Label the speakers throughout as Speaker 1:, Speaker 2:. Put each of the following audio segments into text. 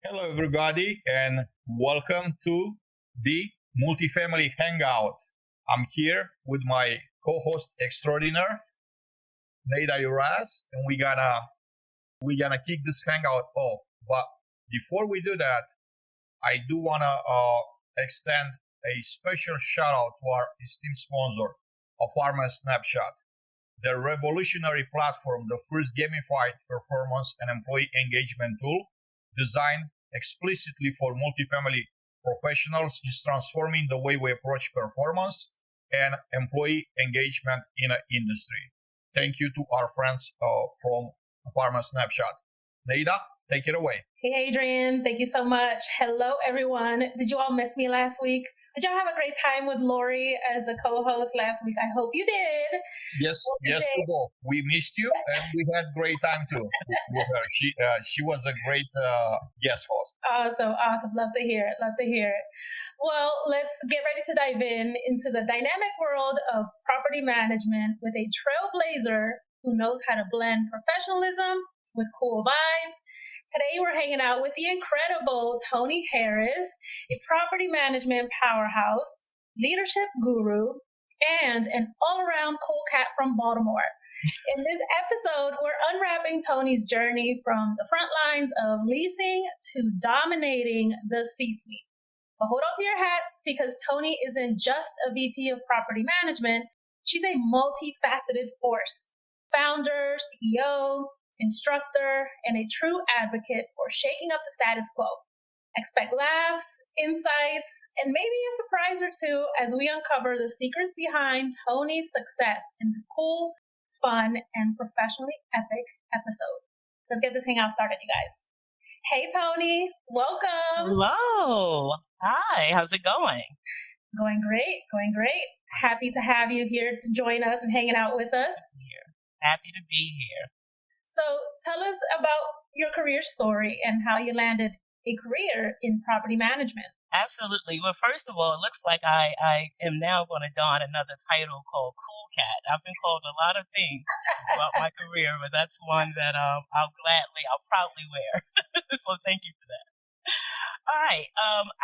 Speaker 1: Hello, everybody, and welcome to the Multifamily Hangout. I'm here with my co-host extraordinaire, Neda Uras, and we're gonna kick this hangout off. But before we do that, I do wanna extend a special shout out to our esteemed sponsor, Apartment Snapshot, the revolutionary platform, the first gamified performance and employee engagement tool designed explicitly for multifamily professionals, is transforming the way we approach performance and employee engagement in an industry. Thank you to our friends from Apartment Snapshot. Neida, take it away.
Speaker 2: Hey, Adrian. Thank you so much. Hello, everyone. Did you all miss me last week? Did y'all have a great time with Lori as the co-host last week? I hope you did.
Speaker 1: Yes, yes, we both. We missed you, and we had great time too with her. She was a great guest host.
Speaker 2: Awesome. Love to hear it. Well, let's get ready to dive into the dynamic world of property management with a trailblazer who knows how to blend professionalism with cool vibes. Today, we're hanging out with the incredible Toni Harris, a property management powerhouse, leadership guru, and an all-around cool cat from Baltimore. In this episode, we're unwrapping Toni's journey from the front lines of leasing to dominating the C-suite. But hold on to your hats, because Toni isn't just a VP of property management. She's a multifaceted force. Founder, CEO, instructor, and a true advocate for shaking up the status quo. Expect laughs, insights, and maybe a surprise or two as we uncover the secrets behind Toni's success in this cool, fun, and professionally epic episode. Let's get this hangout started, you guys. Hey, Toni, welcome.
Speaker 3: Hello. Hi, how's it going?
Speaker 2: Going great. Happy to have you here to join us and hanging out with us.
Speaker 3: Happy to be here.
Speaker 2: So tell us about your career story and how you landed a career in property management.
Speaker 3: Absolutely. Well, first of all, it looks like I am now going to don another title called Cool Cat. I've been called a lot of things throughout my career, but that's one that I'll proudly wear. So thank you for that. All right.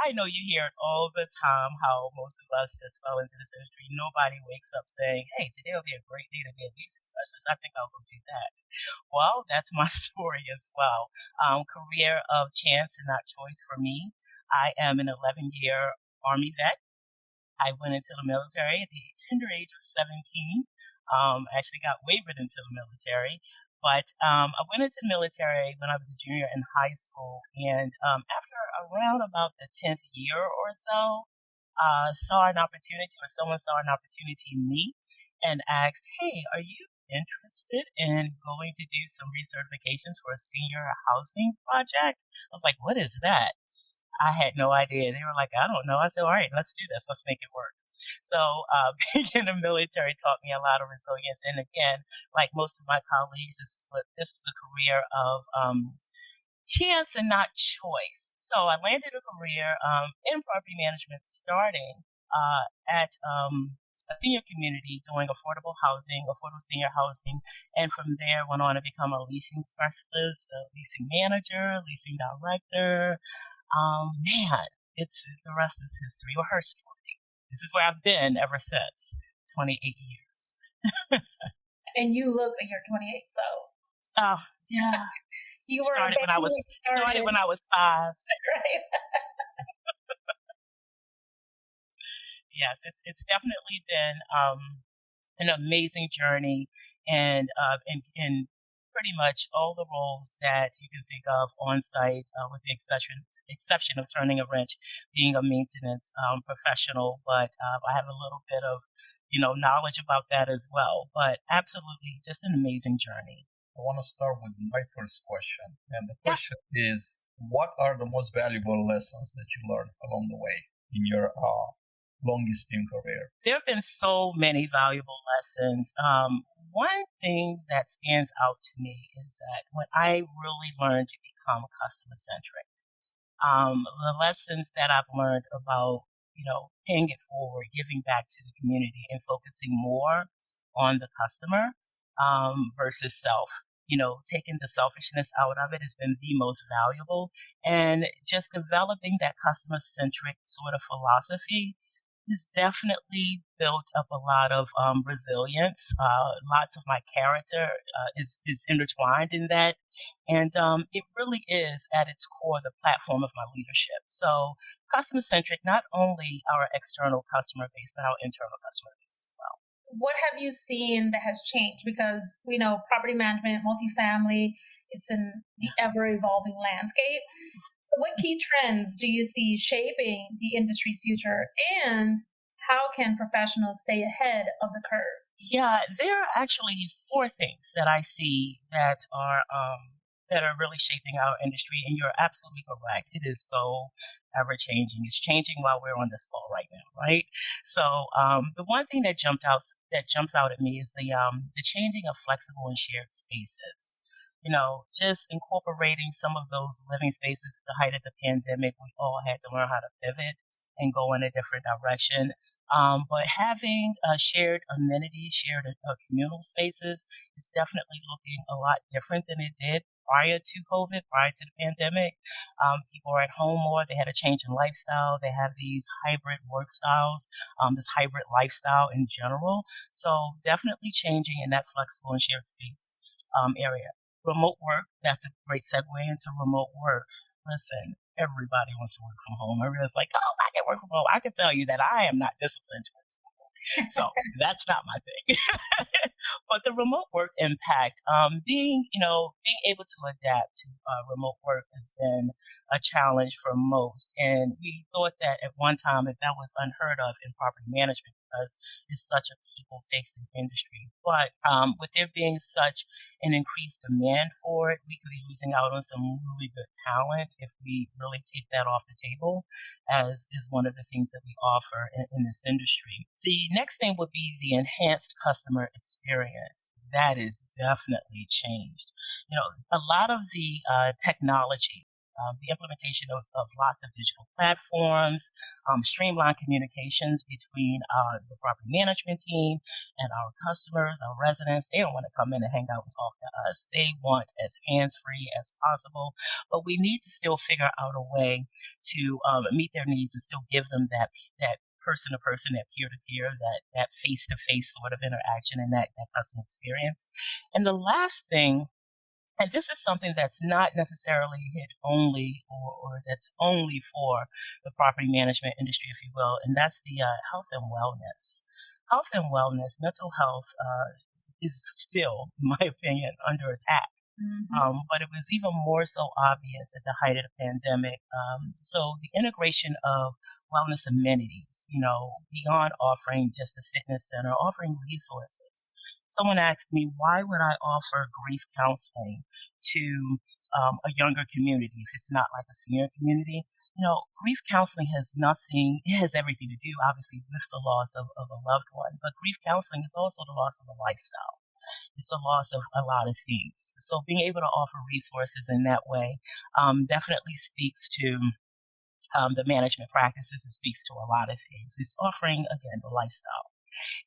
Speaker 3: I know you hear it all the time how most of us just fell into this industry. Nobody wakes up saying, hey, today will be a great day to be a leasing specialist. I think I'll go do that. Well, that's my story as well. Career of chance and not choice for me. I am an 11-year Army vet. I went into the military at the tender age of 17. Actually got wavered into the military. But I went into the military when I was a junior in high school, and after around about the 10th year or so, someone saw an opportunity in me and asked, hey, are you interested in going to do some recertifications for a senior housing project? I was like, what is that? I had no idea. They were like, I don't know. I said, all right, let's do this. Let's make it work. So being in the military taught me a lot of resilience. And again, like most of my colleagues, this was a career of chance and not choice. So I landed a career in property management, starting at a senior community doing affordable senior housing, and from there went on to become a leasing specialist, a leasing manager, leasing director. Man, the rest is history, or her story. This is where I've been ever since, 28 years.
Speaker 2: And you look like you're 28, so.
Speaker 3: Oh, yeah.
Speaker 2: You were
Speaker 3: started when I was 5.
Speaker 2: Right.
Speaker 3: Yes, it's definitely been an amazing journey, and in pretty much all the roles that you can think of on site, with the exception of turning a wrench, being a maintenance professional. But I have a little bit of knowledge about that as well. But absolutely, just an amazing journey.
Speaker 1: I want to start with my first question. And the question is, what are the most valuable lessons that you learned along the way in your longest team career?
Speaker 3: There have been so many valuable lessons. One thing that stands out to me is that when I really learned to become customer-centric, the lessons that I've learned about, paying it forward, giving back to the community, and focusing more on the customer versus self. taking the selfishness out of it has been the most valuable. And just developing that customer-centric sort of philosophy has definitely built up a lot of resilience. Lots of my character is intertwined in that. And it really is at its core the platform of my leadership. So customer centric, not only our external customer base, but our internal customer base as well.
Speaker 2: What have you seen that has changed? Because we know property management, multifamily, it's in the ever evolving landscape. So what key trends do you see shaping the industry's future, and how can professionals stay ahead of the curve?
Speaker 3: Yeah, there are actually four things that I see that are really shaping our industry, and you're absolutely correct. It is so ever changing. It's changing while we're on this call right now, right? So the one thing that jumps out at me is the changing of flexible and shared spaces. Just incorporating some of those living spaces at the height of the pandemic, we all had to learn how to pivot and go in a different direction. But having shared amenities, shared communal spaces is definitely looking a lot different than it did prior to COVID, prior to the pandemic. People are at home more. They had a change in lifestyle. They have these hybrid work styles, this hybrid lifestyle in general. So definitely changing in that flexible and shared space area. Remote work, that's a great segue into remote work. Listen, everybody wants to work from home. Everyone's like, oh, I can work from home. I can tell you that I am not disciplined to work from home. So that's not my thing. But the remote work impact, being able to adapt to remote work has been a challenge for most. And we thought that at one time that was unheard of in property management because it's such a people-facing industry. But with there being such an increased demand for it, we could be losing out on some really good talent if we really take that off the table, as is one of the things that we offer in this industry. The next thing would be the enhanced customer experience. That is definitely changed. A lot of the technology, the implementation of lots of digital platforms, streamlined communications between the property management team and our customers, our residents. They don't want to come in and hang out and talk to us. They want as hands-free as possible, but we need to still figure out a way to meet their needs and still give them that person to person, that peer to peer, that face to face sort of interaction and that customer experience. And the last thing, and this is something that's not necessarily hit only or that's only for the property management industry, if you will, and that's the health and wellness. Health and wellness, mental health is still, in my opinion, under attack. But it was even more so obvious at the height of the pandemic. So the integration of wellness amenities, beyond offering just a fitness center, offering resources. Someone asked me, why would I offer grief counseling to a younger community if it's not like a senior community? Grief counseling has everything to do, obviously, with the loss of a loved one, but grief counseling is also the loss of a lifestyle. It's a loss of a lot of things. So being able to offer resources in that way definitely speaks to the management practices. It speaks to a lot of things. It's offering, again, the lifestyle.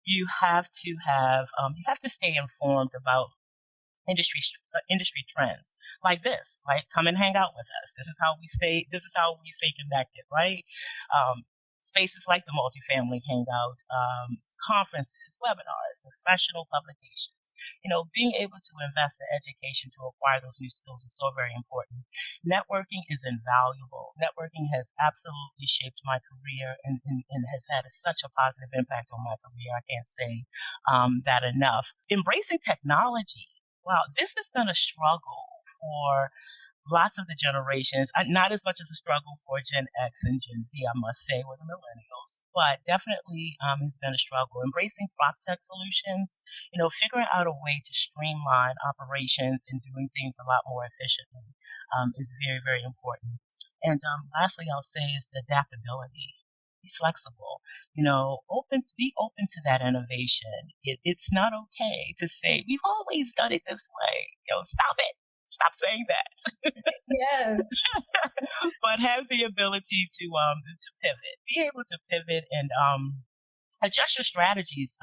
Speaker 3: You have to stay informed about industry trends like this. Like, come and hang out with us. This is how we stay connected, right? Spaces like the Multifamily Hangout, conferences, webinars, professional publications. Being able to invest in education to acquire those new skills is so very important. Networking is invaluable. Networking has absolutely shaped my career and has had such a positive impact on my career. I can't say that enough. Embracing technology. Wow, this has been a struggle for lots of the generations, not as much as a struggle for Gen X and Gen Z, I must say, or the millennials, but definitely has been a struggle. Embracing prop tech solutions, figuring out a way to streamline operations and doing things a lot more efficiently is very, very important. And lastly, I'll say is the adaptability. Be flexible, be open to that innovation. It's not okay to say, we've always done it this way. Stop it. Stop saying that.
Speaker 2: Yes.
Speaker 3: But have the ability to pivot. Be able to pivot and adjust your strategies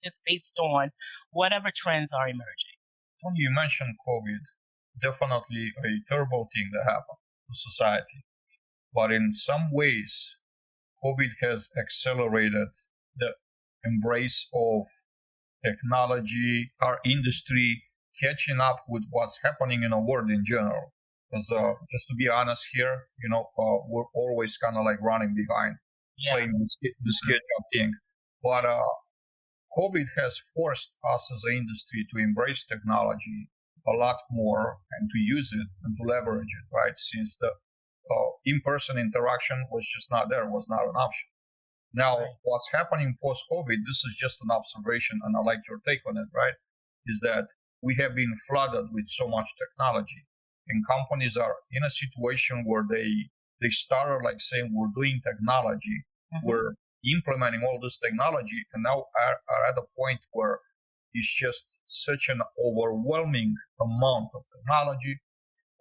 Speaker 3: just based on whatever trends are emerging.
Speaker 1: Tony, you mentioned COVID. Definitely a terrible thing that happened to society. But in some ways, COVID has accelerated the embrace of technology, our industry catching up with what's happening in the world in general. Because just to be honest here, we're always kind of like running behind, playing the schedule thing. But COVID has forced us as an industry to embrace technology a lot more and to use it and to leverage it, right? Since the in-person interaction was just not there, was not an option. Now, what's happening post-COVID, this is just an observation, and I like your take on it, right? Is that we have been flooded with so much technology, and companies are in a situation where they started like saying, we're doing technology, we're implementing all this technology, and now are at a point where it's just such an overwhelming amount of technology.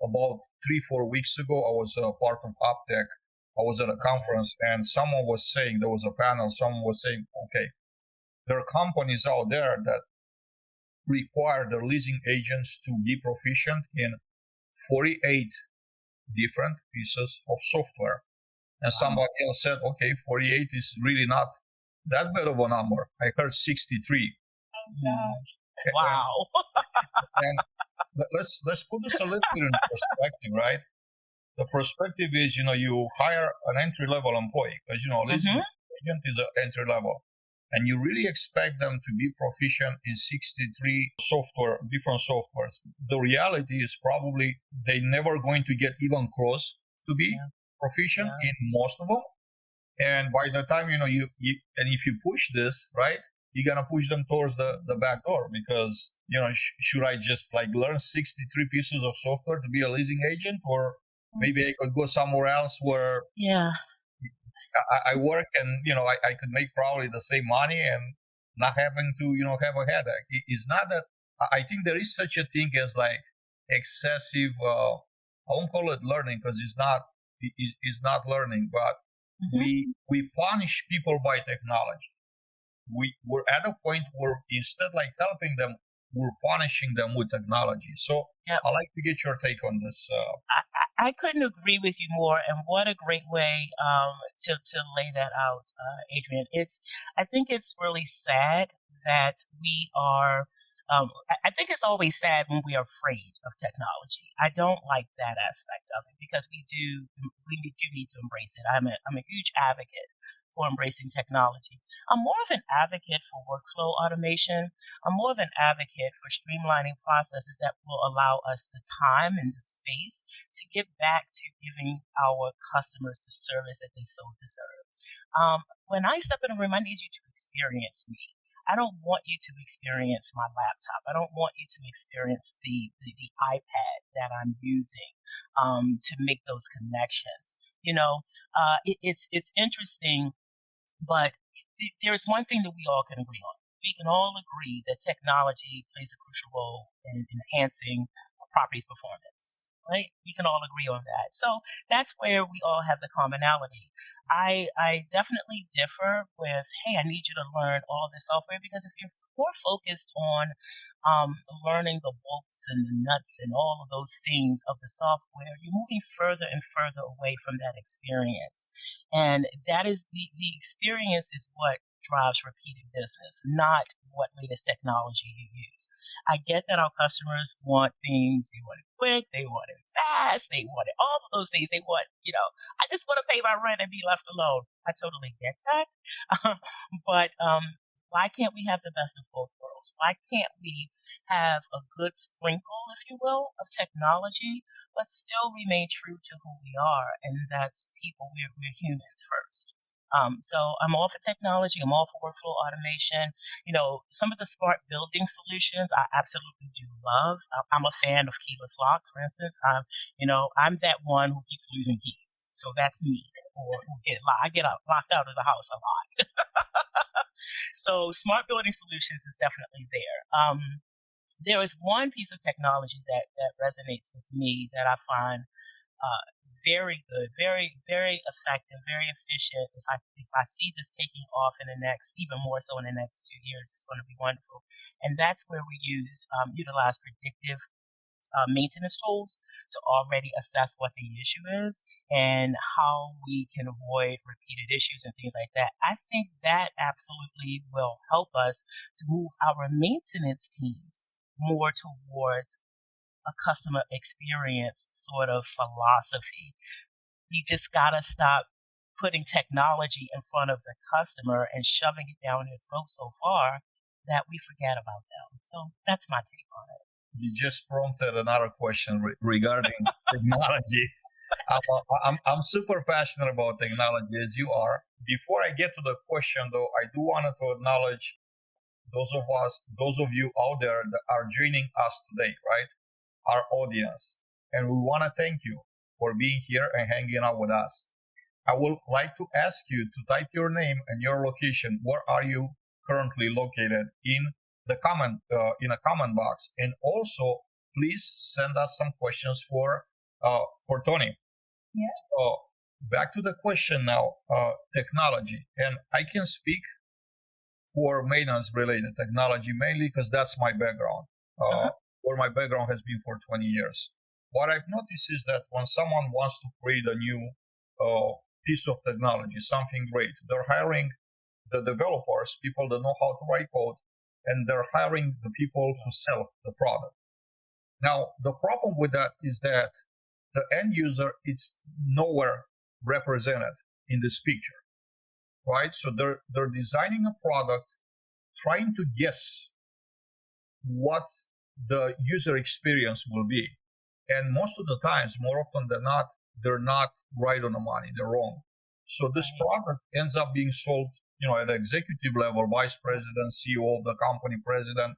Speaker 1: About 3-4 weeks ago, I was part of OpTech. I was at a conference and someone was saying, there was a panel, someone was saying, okay, there are companies out there that require their leasing agents to be proficient in 48 different pieces of software. And somebody else said, okay, 48 is really not that bad of a number. I heard 63.
Speaker 2: Oh, gosh.
Speaker 3: Wow.
Speaker 1: And let's put this a little bit in perspective, right? The perspective is, you hire an entry-level employee because, leasing agent is an entry level. And you really expect them to be proficient in 63 different softwares. The reality is probably they're never going to get even close to be proficient in most of them. And by the time, and if you push this, right, you're going to push them towards the back door because, should I just like learn 63 pieces of software to be a leasing agent, or maybe I could go somewhere else where I work and, I could make probably the same money and not having to, have a headache. It's not that I think there is such a thing as like excessive, I won't call it learning because it's not learning, but we punish people by technology. We're at a point where instead like helping them, we're punishing them with technology. So I'd like to get your take on this.
Speaker 3: I couldn't agree with you more, and what a great way to lay that out, Adrian. I think it's really sad that we are. I think it's always sad when we are afraid of technology. I don't like that aspect of it because we do need to embrace it. I'm a huge advocate for embracing technology. I'm more of an advocate for workflow automation. I'm more of an advocate for streamlining processes that will allow us the time and the space to get back to giving our customers the service that they so deserve. When I step in a room, I need you to experience me. I don't want you to experience my laptop. I don't want you to experience the iPad that I'm using to make those connections. It's interesting. But there's one thing that we all can agree on. We can all agree that technology plays a crucial role in enhancing a property's performance, right? We can all agree on that. So that's where we all have the commonality. I definitely differ with, hey, I need you to learn all this software, because if you're more focused on learning the bolts and the nuts and all of those things of the software, you're moving further and further away from that experience. And that is the experience is what drives repeated business, not what latest technology you use. I get that our customers want things, they want it quick, they want it fast, they want it, all of those things. They want, I just want to pay my rent and be left alone. I totally get that. But why can't we have the best of both worlds? Why can't we have a good sprinkle, if you will, of technology, but still remain true to who we are? And that's people, we're humans first. So I'm all for technology. I'm all for workflow automation. Some of the smart building solutions I absolutely do love. I'm a fan of keyless lock, for instance. I'm that one who keeps losing keys. So that's me. Or I get locked out of the house a lot. So smart building solutions is definitely there. There is one piece of technology that resonates with me that I find very good, very, very effective, very efficient. If I see this taking off in the next, even more so in the next 2 years, it's going to be wonderful. And that's where we utilize predictive maintenance tools to already assess what the issue is and how we can avoid repeated issues and things like that. I think that absolutely will help us to move our maintenance teams more towards a customer experience sort of philosophy. You just got to stop putting technology in front of the customer and shoving it down their throat so far that we forget about them. So that's my take on it.
Speaker 1: You just prompted another question regarding technology. I'm super passionate about technology, as you are. Before I get to the question, though, I do want to acknowledge those of you out there that are joining us today, right? Our audience. And we want to thank you for being here and hanging out with us. I would like to ask you to type your name and your location. Where are you currently located in the comment box, and also please send us some questions for Toni.
Speaker 2: Yeah.
Speaker 1: So back to the question now, technology, and I can speak for maintenance related technology mainly because that's my background, where my background has been for 20 years. What I've noticed is that when someone wants to create a new piece of technology, something great, they're hiring the developers, people that know how to write code, and they're hiring the people to sell the product. Now, the problem with that is that the end user is nowhere represented in this picture, right? So they're designing a product, trying to guess what the user experience will be. And most of the times, more often than not, they're not right on the money, they're wrong. So this product ends up being sold at the executive level, vice president, CEO of the company, president,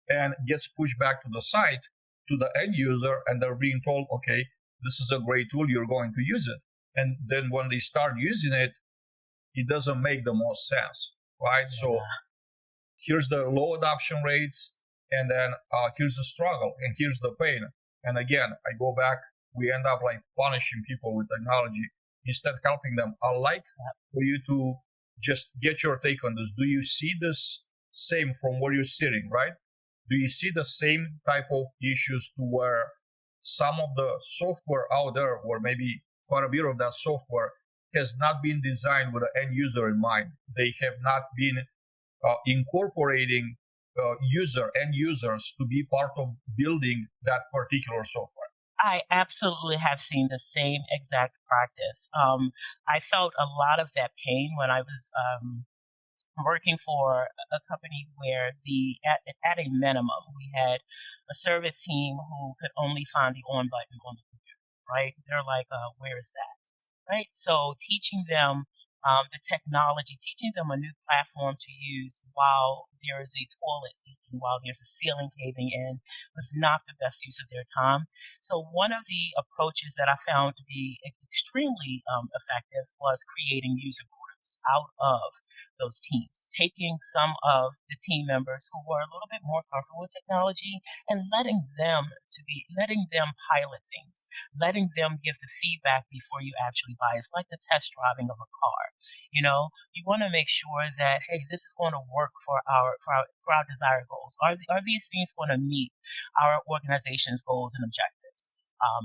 Speaker 1: and gets pushed back to the site, to the end user, and they're being told, okay, this is a great tool, you're going to use it. And then when they start using it, it doesn't make the most sense, right? Yeah. So here's the low adoption rates, and then here's the struggle, and here's the pain. And again, I go back, we end up like punishing people with technology instead of helping them. I'd like for you to just get your take on this. Do you see this same from where you're sitting, right? Do you see the same type of issues to where some of the software out there, or maybe quite a bit of that software, has not been designed with the end user in mind? They have not been incorporating end users to be part of building that particular software.
Speaker 3: I absolutely have seen the same exact practice. I felt a lot of that pain when I was working for a company where at a minimum, we had a service team who could only find the on button on the computer, right? They're like, where is that? Right? So teaching them the technology, teaching them a new platform to use while there is a toilet leaking, while there's a ceiling caving in, was not the best use of their time. So one of the approaches that I found to be extremely effective was creating user groups out of those teams, taking some of the team members who were a little bit more comfortable with technology and letting them pilot things, letting them give the feedback before you actually buy. It's like the test driving of a car. You want to make sure that, hey, this is going to work for our desired goals. Are these things going to meet our organization's goals and objectives?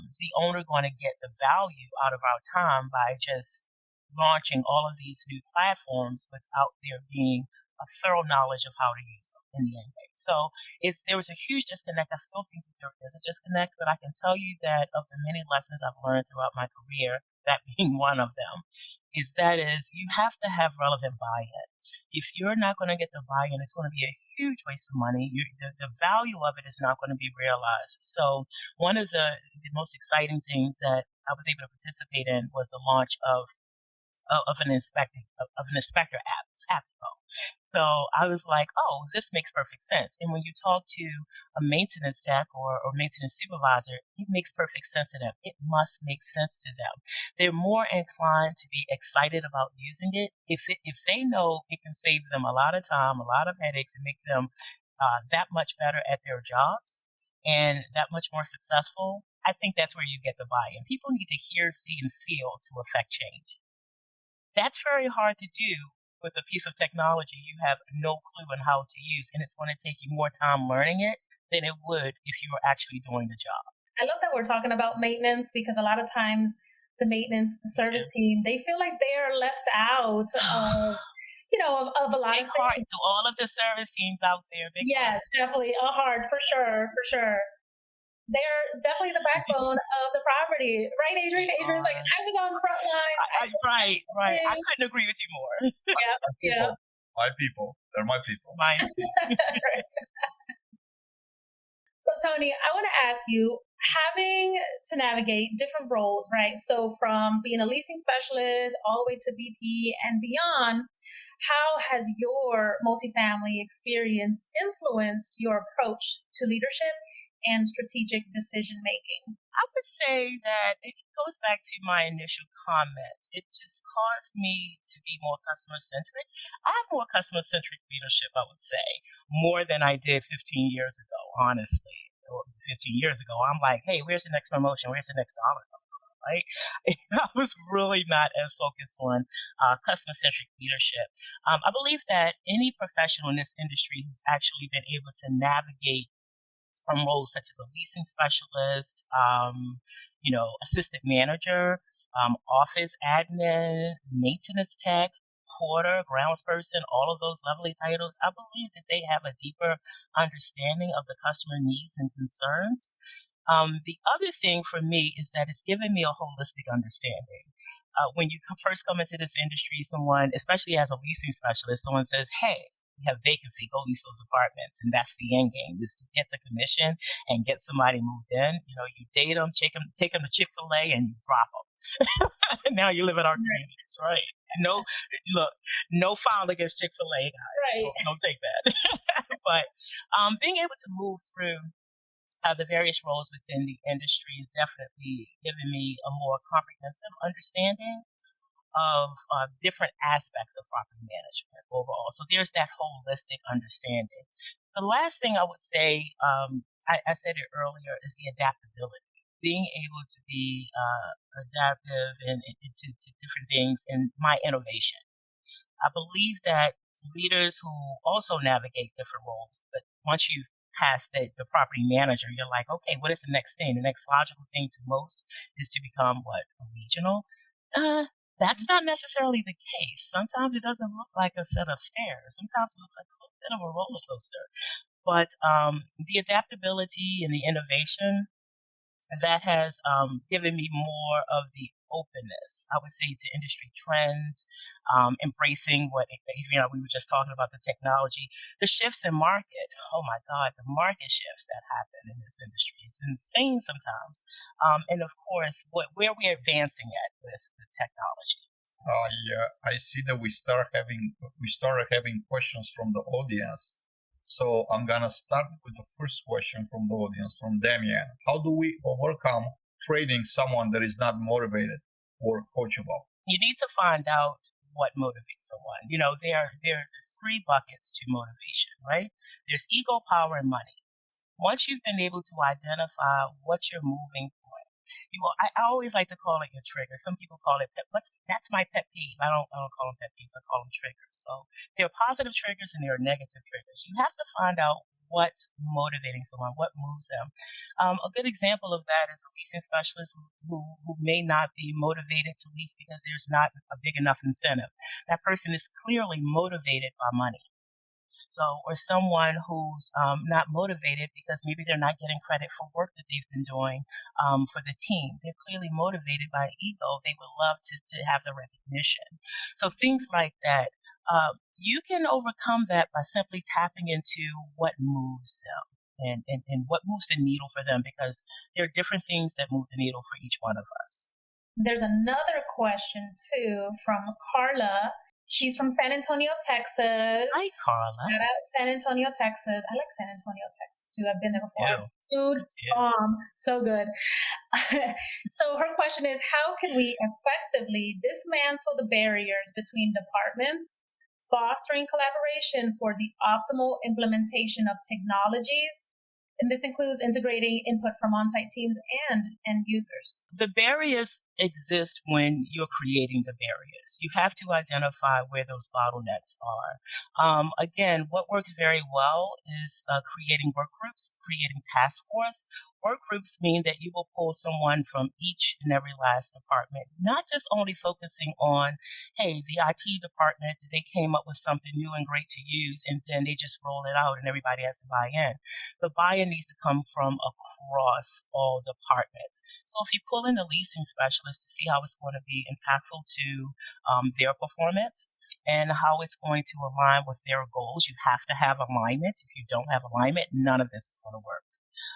Speaker 3: Is the owner going to get the value out of our time by just launching all of these new platforms without there being a thorough knowledge of how to use them in the end game? So if there was a huge disconnect, I still think that there is a disconnect, but I can tell you that of the many lessons I've learned throughout my career, that being one of them, is you have to have relevant buy-in. If you're not going to get the buy-in, it's going to be a huge waste of money. The value of it is not going to be realized. So one of the most exciting things that I was able to participate in was the launch of an inspector app. It's Appico. So I was like, oh, this makes perfect sense. And when you talk to a maintenance tech or maintenance supervisor, it makes perfect sense to them. It must make sense to them. They're more inclined to be excited about using it if they know it can save them a lot of time, a lot of headaches, and make them that much better at their jobs. and that much more successful, I think that's where you get the buy-in. People need to hear, see, and feel to affect change. That's very hard to do with a piece of technology you have no clue on how to use, and it's going to take you more time learning it than it would if you were actually doing the job.
Speaker 2: I love that we're talking about maintenance, because a lot of times the maintenance, the service team, they feel like they are left out of, of a lot
Speaker 3: Big
Speaker 2: of
Speaker 3: heart
Speaker 2: things.
Speaker 3: to all of the service teams out there.
Speaker 2: Yes, definitely a heart, for sure. They're definitely the backbone of the property, right, Adrian? Adrian's like, I was on front line.
Speaker 3: Right. I couldn't agree with you more.
Speaker 2: Yeah.
Speaker 1: My people. They're my people.
Speaker 2: So, Toni, I want to ask you, having to navigate different roles, right? So from being a leasing specialist all the way to VP and beyond, how has your multifamily experience influenced your approach to leadership and strategic decision making?
Speaker 3: I would say that it goes back to my initial comment. It just caused me to be more customer-centric. I have more customer-centric leadership, I would say, more than I did 15 years ago, honestly. 15 years ago, I'm like, hey, where's the next promotion? Where's the next dollar? Right? I was really not as focused on customer-centric leadership. I believe that any professional in this industry who's actually been able to navigate from roles such as a leasing specialist, assistant manager, office admin, maintenance tech, porter, groundsperson, all of those lovely titles, I believe that they have a deeper understanding of the customer needs and concerns. The other thing for me is that it's given me a holistic understanding. When you first come into this industry, someone, especially as a leasing specialist, someone says, hey, we have vacancy, go lease those apartments. And that's the end game, is to get the commission and get somebody moved in. You date them, take them to Chick-fil-A and you drop them. And now you live in our communities, right? No foul against Chick-fil-A, guys.
Speaker 2: Right.
Speaker 3: Don't take that. But being able to move through the various roles within the industry has definitely given me a more comprehensive understanding of different aspects of property management overall. So there's that holistic understanding. The last thing I would say, I said it earlier, is the adaptability. Being able to be adaptive and to different things, and my innovation. I believe that leaders who also navigate different roles, but once you've past the property manager, you're like, okay, what is the next thing? The next logical thing to most is to become a regional. That's not necessarily the case. Sometimes it doesn't look like a set of stairs. Sometimes it looks like a little bit of a roller coaster. But the adaptability and the innovation, that has given me more of the openness, I would say, to industry trends, embracing what, we were just talking about, the technology, the shifts in market. Oh my God, the market shifts that happen in this industry. It's insane sometimes. And of course, where we're advancing at with the technology.
Speaker 1: Yeah, I see that we started having questions from the audience. So I'm going to start with the first question from the audience, from Damien. How do we overcome trading someone that is not motivated or coachable?
Speaker 3: You need to find out what motivates someone. There are three buckets to motivation, right? There's ego, power, and money. Once you've been able to identify what you're moving for, I always like to call it your trigger. Some people call it that's my pet peeve. I don't call them pet peeves. I call them triggers. So there are positive triggers and there are negative triggers. You have to find out what's motivating someone, what moves them. A good example of that is a leasing specialist who may not be motivated to lease because there's not a big enough incentive. That person is clearly motivated by money. So, or someone who's not motivated because maybe they're not getting credit for work that they've been doing for the team. They're clearly motivated by ego. They would love to have the recognition. So things like that. You can overcome that by simply tapping into what moves them and what moves the needle for them, because there are different things that move the needle for each one of us.
Speaker 2: There's another question too from Carla. She's from San Antonio, Texas.
Speaker 3: Hi, Carla.
Speaker 2: Shout out San Antonio, Texas. I like San Antonio, Texas too. I've been there before.
Speaker 3: Yeah.
Speaker 2: Food, so good. So her question is, how can we effectively dismantle the barriers between departments, fostering collaboration for the optimal implementation of technologies And this includes integrating input from on-site teams and end users.
Speaker 3: The barriers exist when you're creating the barriers. You have to identify where those bottlenecks are. Again, what works very well is creating work groups, creating task force. Work groups mean that you will pull someone from each and every last department, not just only focusing on, hey, the IT department, they came up with something new and great to use, and then they just roll it out and everybody has to buy in. The buy-in needs to come from across all departments. So if you pull in a leasing specialist to see how it's going to be impactful to their performance and how it's going to align with their goals, you have to have alignment. If you don't have alignment, none of this is going to work.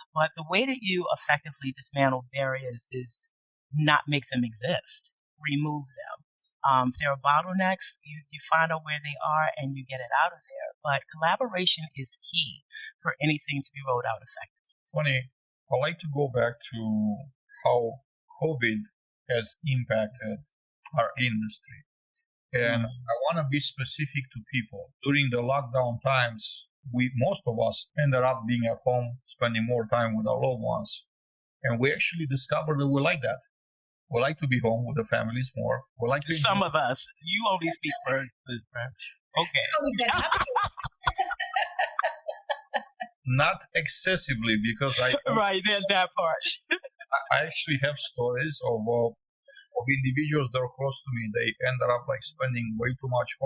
Speaker 3: But the way that you effectively dismantle barriers is not make them exist, remove them. If there are bottlenecks, you find out where they are and you get it out of there. But collaboration is key for anything to be rolled out effectively.
Speaker 1: Toni, I'd like to go back to how COVID has impacted our industry. And I want to be specific to people. During the lockdown times, most of us ended up being at home, spending more time with our loved ones. And we actually discovered that we like that. We like to be home with the families more. We like to
Speaker 3: Some of us. You only speak for okay.
Speaker 1: Not excessively, because
Speaker 3: right, there's that part.
Speaker 1: I actually have stories of individuals that are close to me. They ended up like spending way too much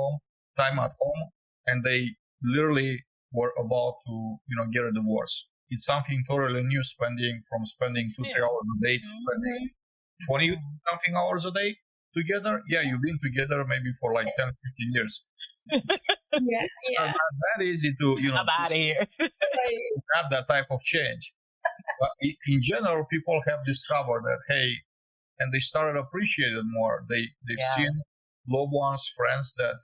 Speaker 1: time at home, and they literally were about to, get a divorce. It's something totally new, spending 2-3 hours a day to spending 20 something hours a day together. Yeah, you've been together maybe for like 10, 15 years.
Speaker 2: Yeah.
Speaker 1: Not that easy to,
Speaker 3: I'm out of here.
Speaker 1: have that type of change. But in general, people have discovered that, hey, and they started appreciating more. They've seen loved ones, friends that,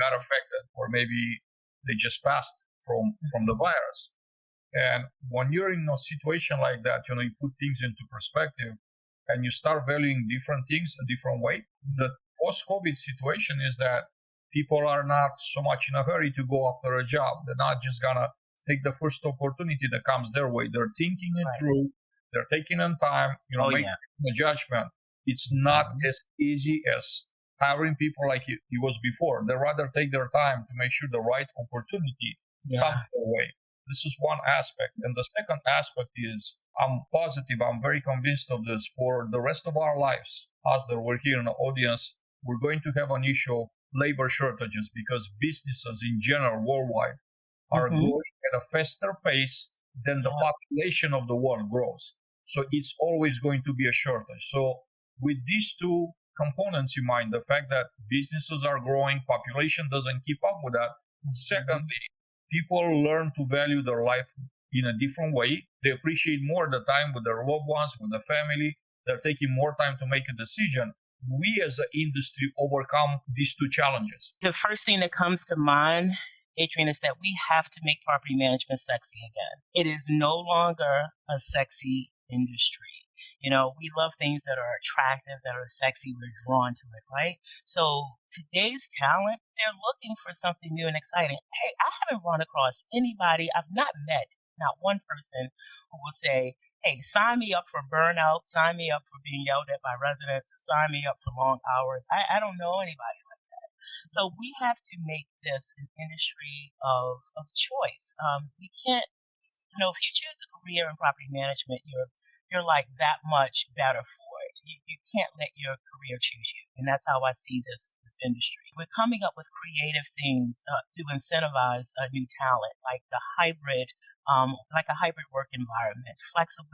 Speaker 1: got affected, or maybe they just passed from the virus. And when you're in a situation like that, you put things into perspective and you start valuing different things a different way. The post-COVID situation is that people are not so much in a hurry to go after a job. They're not just going to take the first opportunity that comes their way. They're thinking it through. They're taking in time, making a judgment. It's not as easy as hiring people like it was before. They rather take their time to make sure the right opportunity comes their way. This is one aspect. And the second aspect is, I'm positive, I'm very convinced of this, for the rest of our lives, us that we're here in the audience, we're going to have an issue of labor shortages, because businesses in general worldwide are growing at a faster pace than the population of the world grows. So it's always going to be a shortage. So with these two components in mind, the fact that businesses are growing, population doesn't keep up with that. Secondly, people learn to value their life in a different way. They appreciate more the time with their loved ones, with the family. They're taking more time to make a decision. We as an industry overcome these two challenges.
Speaker 3: The first thing that comes to mind, Adrian, is that we have to make property management sexy again. It is no longer a sexy industry. We love things that are attractive, that are sexy. We're drawn to it, right? So today's talent, they're looking for something new and exciting. Hey, I haven't run across anybody, I've not met not one person who will say, hey, sign me up for burnout, sign me up for being yelled at by residents, sign me up for long hours. I don't know anybody like that. So we have to make this an industry of choice. We can't, if you choose a career in property management, you're like that much better for it. You can't let your career choose you. And that's how I see this industry. We're coming up with creative things to incentivize new talent, like the hybrid, like a hybrid work environment, flexible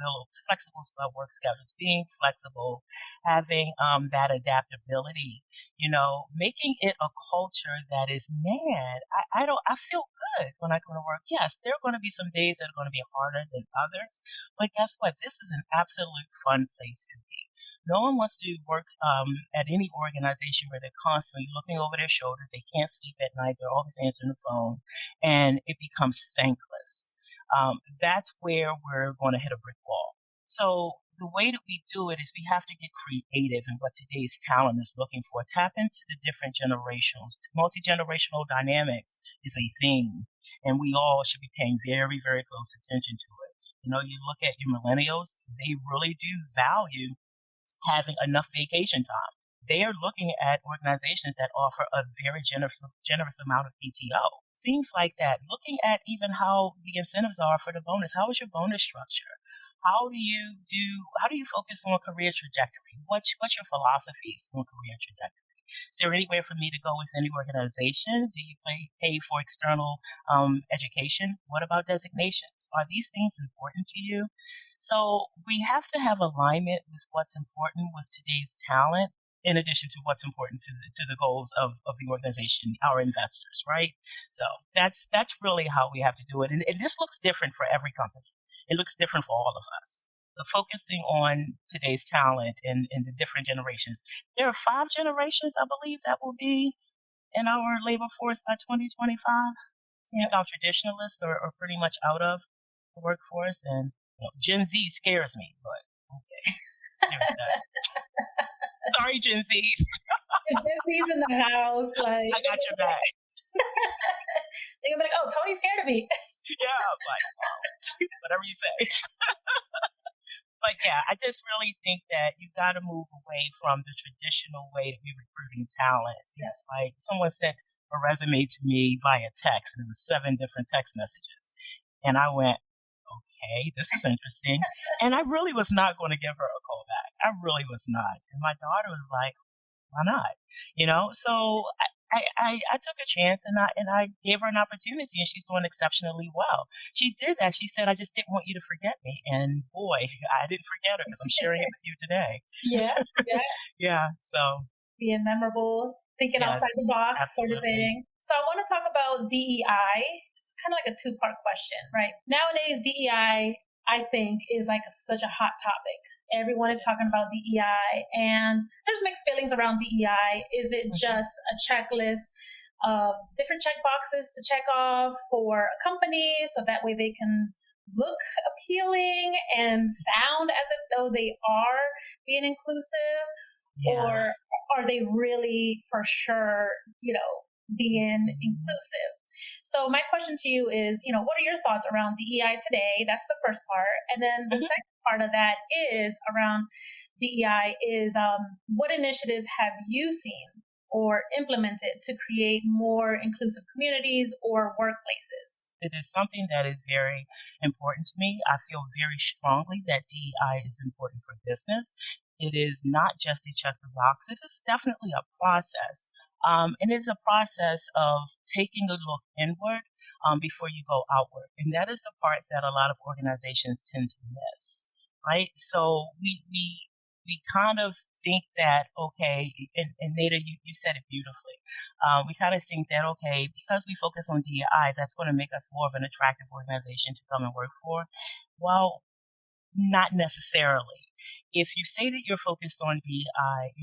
Speaker 3: work schedules, being flexible, having that adaptability, making it a culture that is, I feel good when I go to work. Yes, there are going to be some days that are going to be harder than others, but guess what? This is an absolute fun place to be. No one wants to work at any organization where they're constantly looking over their shoulder. They can't sleep at night. They're always answering the phone, and it becomes thankless. That's where we're going to hit a brick wall. So the way that we do it is we have to get creative in what today's talent is looking for. Tap into the different generations. Multi-generational dynamics is a thing, and we all should be paying very, very close attention to it. You look at your millennials, they really do value having enough vacation time. They are looking at organizations that offer a very generous amount of PTO. Things like that. Looking at even how the incentives are for the bonus. How is your bonus structure? How do you focus on career trajectory? What's your philosophies on career trajectory? Is there anywhere for me to go with any organization? Do you pay for external education? What about designations? Are these things important to you? So we have to have alignment with what's important with today's talent, in addition to what's important to the goals of the organization, our investors, right? So that's really how we have to do it. And this looks different for every company. It looks different for all of us. The focusing on today's talent and the different generations. There are 5 generations, I believe, that will be in our labor force by 2025.
Speaker 2: Yep.
Speaker 3: Our traditionalists are pretty much out of the workforce, and Gen Z scares me, but okay, there's that. Sorry, Gen Zs.
Speaker 2: Gen Z's in the house, like
Speaker 3: I got your back.
Speaker 2: they're gonna be like, "Oh, Tony's scared of me."
Speaker 3: Yeah, like whatever you say. But yeah, I just really think that you got to move away from the traditional way of recruiting talent. It's like someone sent a resume to me via text, and it was 7 different text messages, and I went, okay, this is interesting. And I really was not going to give her a call back. I really was not. And my daughter was like, why not? So I took a chance, and I gave her an opportunity, and she's doing exceptionally well. She did that. She said, I just didn't want you to forget me. And boy, I didn't forget her because I'm sharing it with you today.
Speaker 2: Yeah.
Speaker 3: Yeah. So
Speaker 2: being memorable, thinking outside the box,
Speaker 3: absolutely.
Speaker 2: sort of thing. So I want to talk about DEI. It's kind of like a 2-part question, right? Nowadays, DEI, I think, is like such a hot topic. Everyone is talking about DEI, and there's mixed feelings around DEI. Is it just a checklist of different check boxes to check off for a company so that way they can look appealing and sound as if though they are being inclusive?
Speaker 3: Yeah.
Speaker 2: Or are they really for sure, being inclusive? So my question to you is, what are your thoughts around DEI today? That's the first part. And then the second part of that is around DEI is what initiatives have you seen or implemented to create more inclusive communities or workplaces?
Speaker 3: It is something that is very important to me. I feel very strongly that DEI is important for business. It is not just a check the box. It is definitely a process. And it's a process of taking a look inward before you go outward. And that is the part that a lot of organizations tend to miss, right? So we kind of think that, okay, and Nada, you said it beautifully. We kind of think that, okay, because we focus on DEI, that's going to make us more of an attractive organization to come and work for. Well, not necessarily. If you say that you're focused on DEI,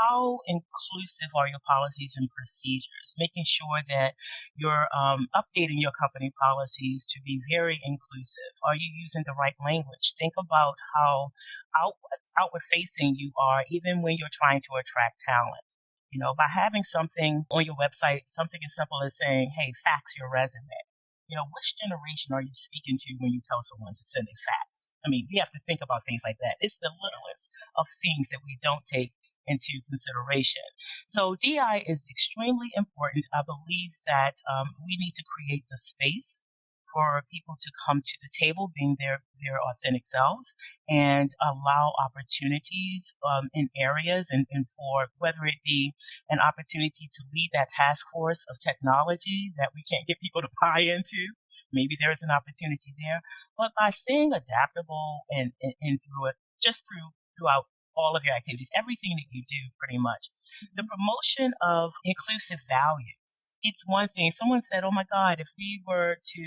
Speaker 3: how inclusive are your policies and procedures? Making sure that you're updating your company policies to be very inclusive. Are you using the right language? Think about how outward facing you are, even when you're trying to attract talent. By having something on your website, something as simple as saying, hey, fax your resume. Which generation are you speaking to when you tell someone to send a fax? I mean, we have to think about things like that. It's the littlest of things that we don't take into consideration. So DI is extremely important. I believe that we need to create the space for people to come to the table being their authentic selves and allow opportunities in areas and for whether it be an opportunity to lead that task force of technology that we can't get people to buy into. Maybe there's an opportunity there, but by staying adaptable and through it, just throughout all of your activities, everything that you do pretty much. The promotion of inclusive values. It's one thing. Someone said, oh my God, if we were to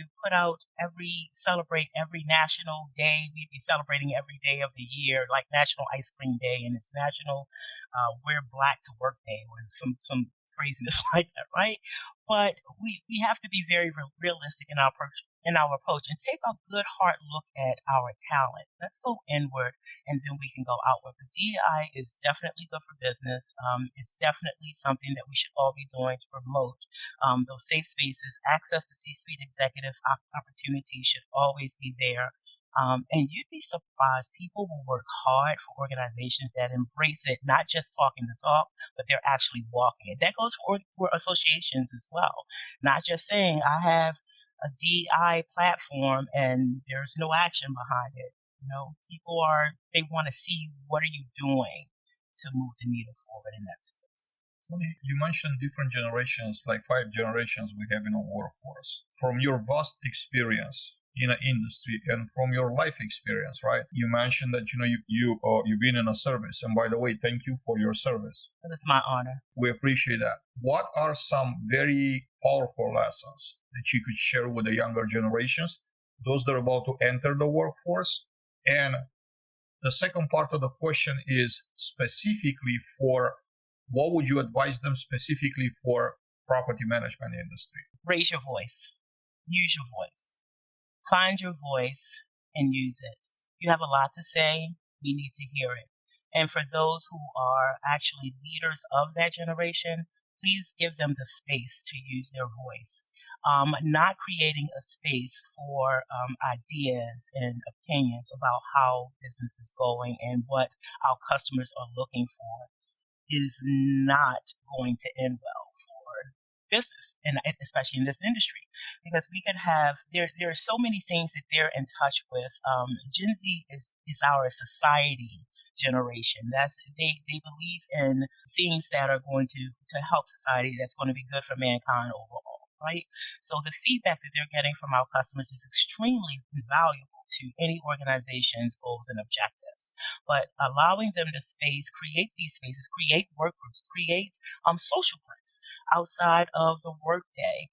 Speaker 3: celebrate every national day, we'd be celebrating every day of the year, like National Ice Cream Day and it's National Wear Black to Work Day or some craziness like that, right? But we have to be very realistic in our approach and take a good hard look at our talent. Let's go inward and then we can go outward. But DEI is definitely good for business. It's definitely something that we should all be doing to promote those safe spaces. Access to C-suite executive opportunities should always be there. And you'd be surprised. People will work hard for organizations that embrace it, not just talking the talk, but they're actually walking it. That goes for associations as well. Not just saying, I have a DI platform and there's no action behind it. They want to see what are you doing to move the needle forward in that space.
Speaker 1: Toni, you mentioned different generations, like 5 generations we have in our workforce. From your vast experience in an industry and from your life experience, right? You mentioned that you've been in a service, and by the way, thank you for your service.
Speaker 3: That's my honor.
Speaker 1: We appreciate that. What are some very powerful lessons that you could share with the younger generations, those that are about to enter the workforce? And the second part of the question is specifically for what would you advise them specifically for property management industry?
Speaker 3: Raise your voice. Use your voice. Find your voice and use it. You have a lot to say. We need to hear it. And for those who are actually leaders of that generation, please give them the space to use their voice. Not creating a space for ideas and opinions about how business is going and what our customers are looking for is not going to end well for business, and especially in this industry, because we could have there are so many things that they're in touch with. Gen Z is our society generation. They believe in things that are going to help society, that's going to be good for mankind overall, right? So the feedback that they're getting from our customers is extremely valuable to any organization's goals and objectives. But allowing them the space, create these spaces, create work groups, create social groups outside of the workday,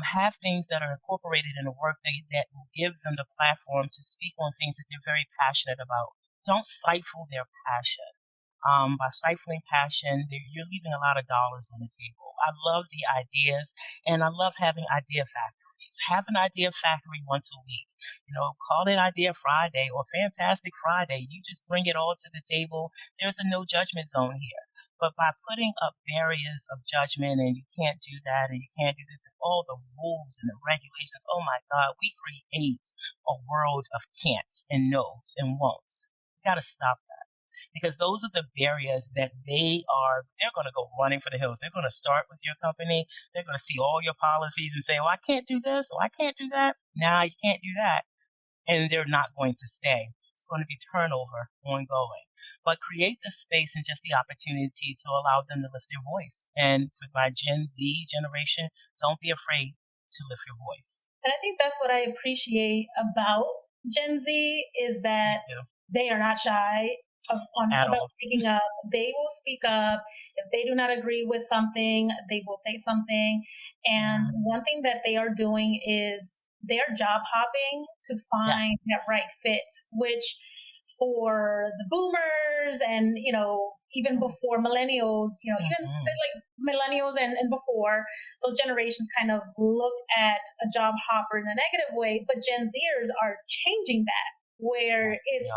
Speaker 3: have things that are incorporated in the workday that will give them the platform to speak on things that they're very passionate about. Don't stifle their passion. By stifling passion, you're leaving a lot of dollars on the table. I love the ideas, and I love having idea factories. Have an idea factory once a week. Call it Idea Friday or Fantastic Friday. You just bring it all to the table. There's a no judgment zone here. But by putting up barriers of judgment and you can't do that and you can't do this and all the rules and the regulations, oh my God, we create a world of can'ts and no's and won'ts. You got to stop that. Because those are the barriers that they're going to go running for the hills. They're going to start with your company. They're going to see all your policies and say, I can't do this, or I can't do that. Nah, you can't do that. And they're not going to stay. It's going to be turnover ongoing. But create the space and just the opportunity to allow them to lift their voice. And for my Gen Z generation, don't be afraid to lift your voice.
Speaker 2: And I think that's what I appreciate about Gen Z is that they are not shy about speaking up. They will speak up. If they do not agree with something, they will say something. And one thing that they are doing is they're job hopping to find that right fit, which for the boomers and, even before millennials, even like millennials and before, those generations kind of look at a job hopper in a negative way, but Gen Zers are changing that, where it's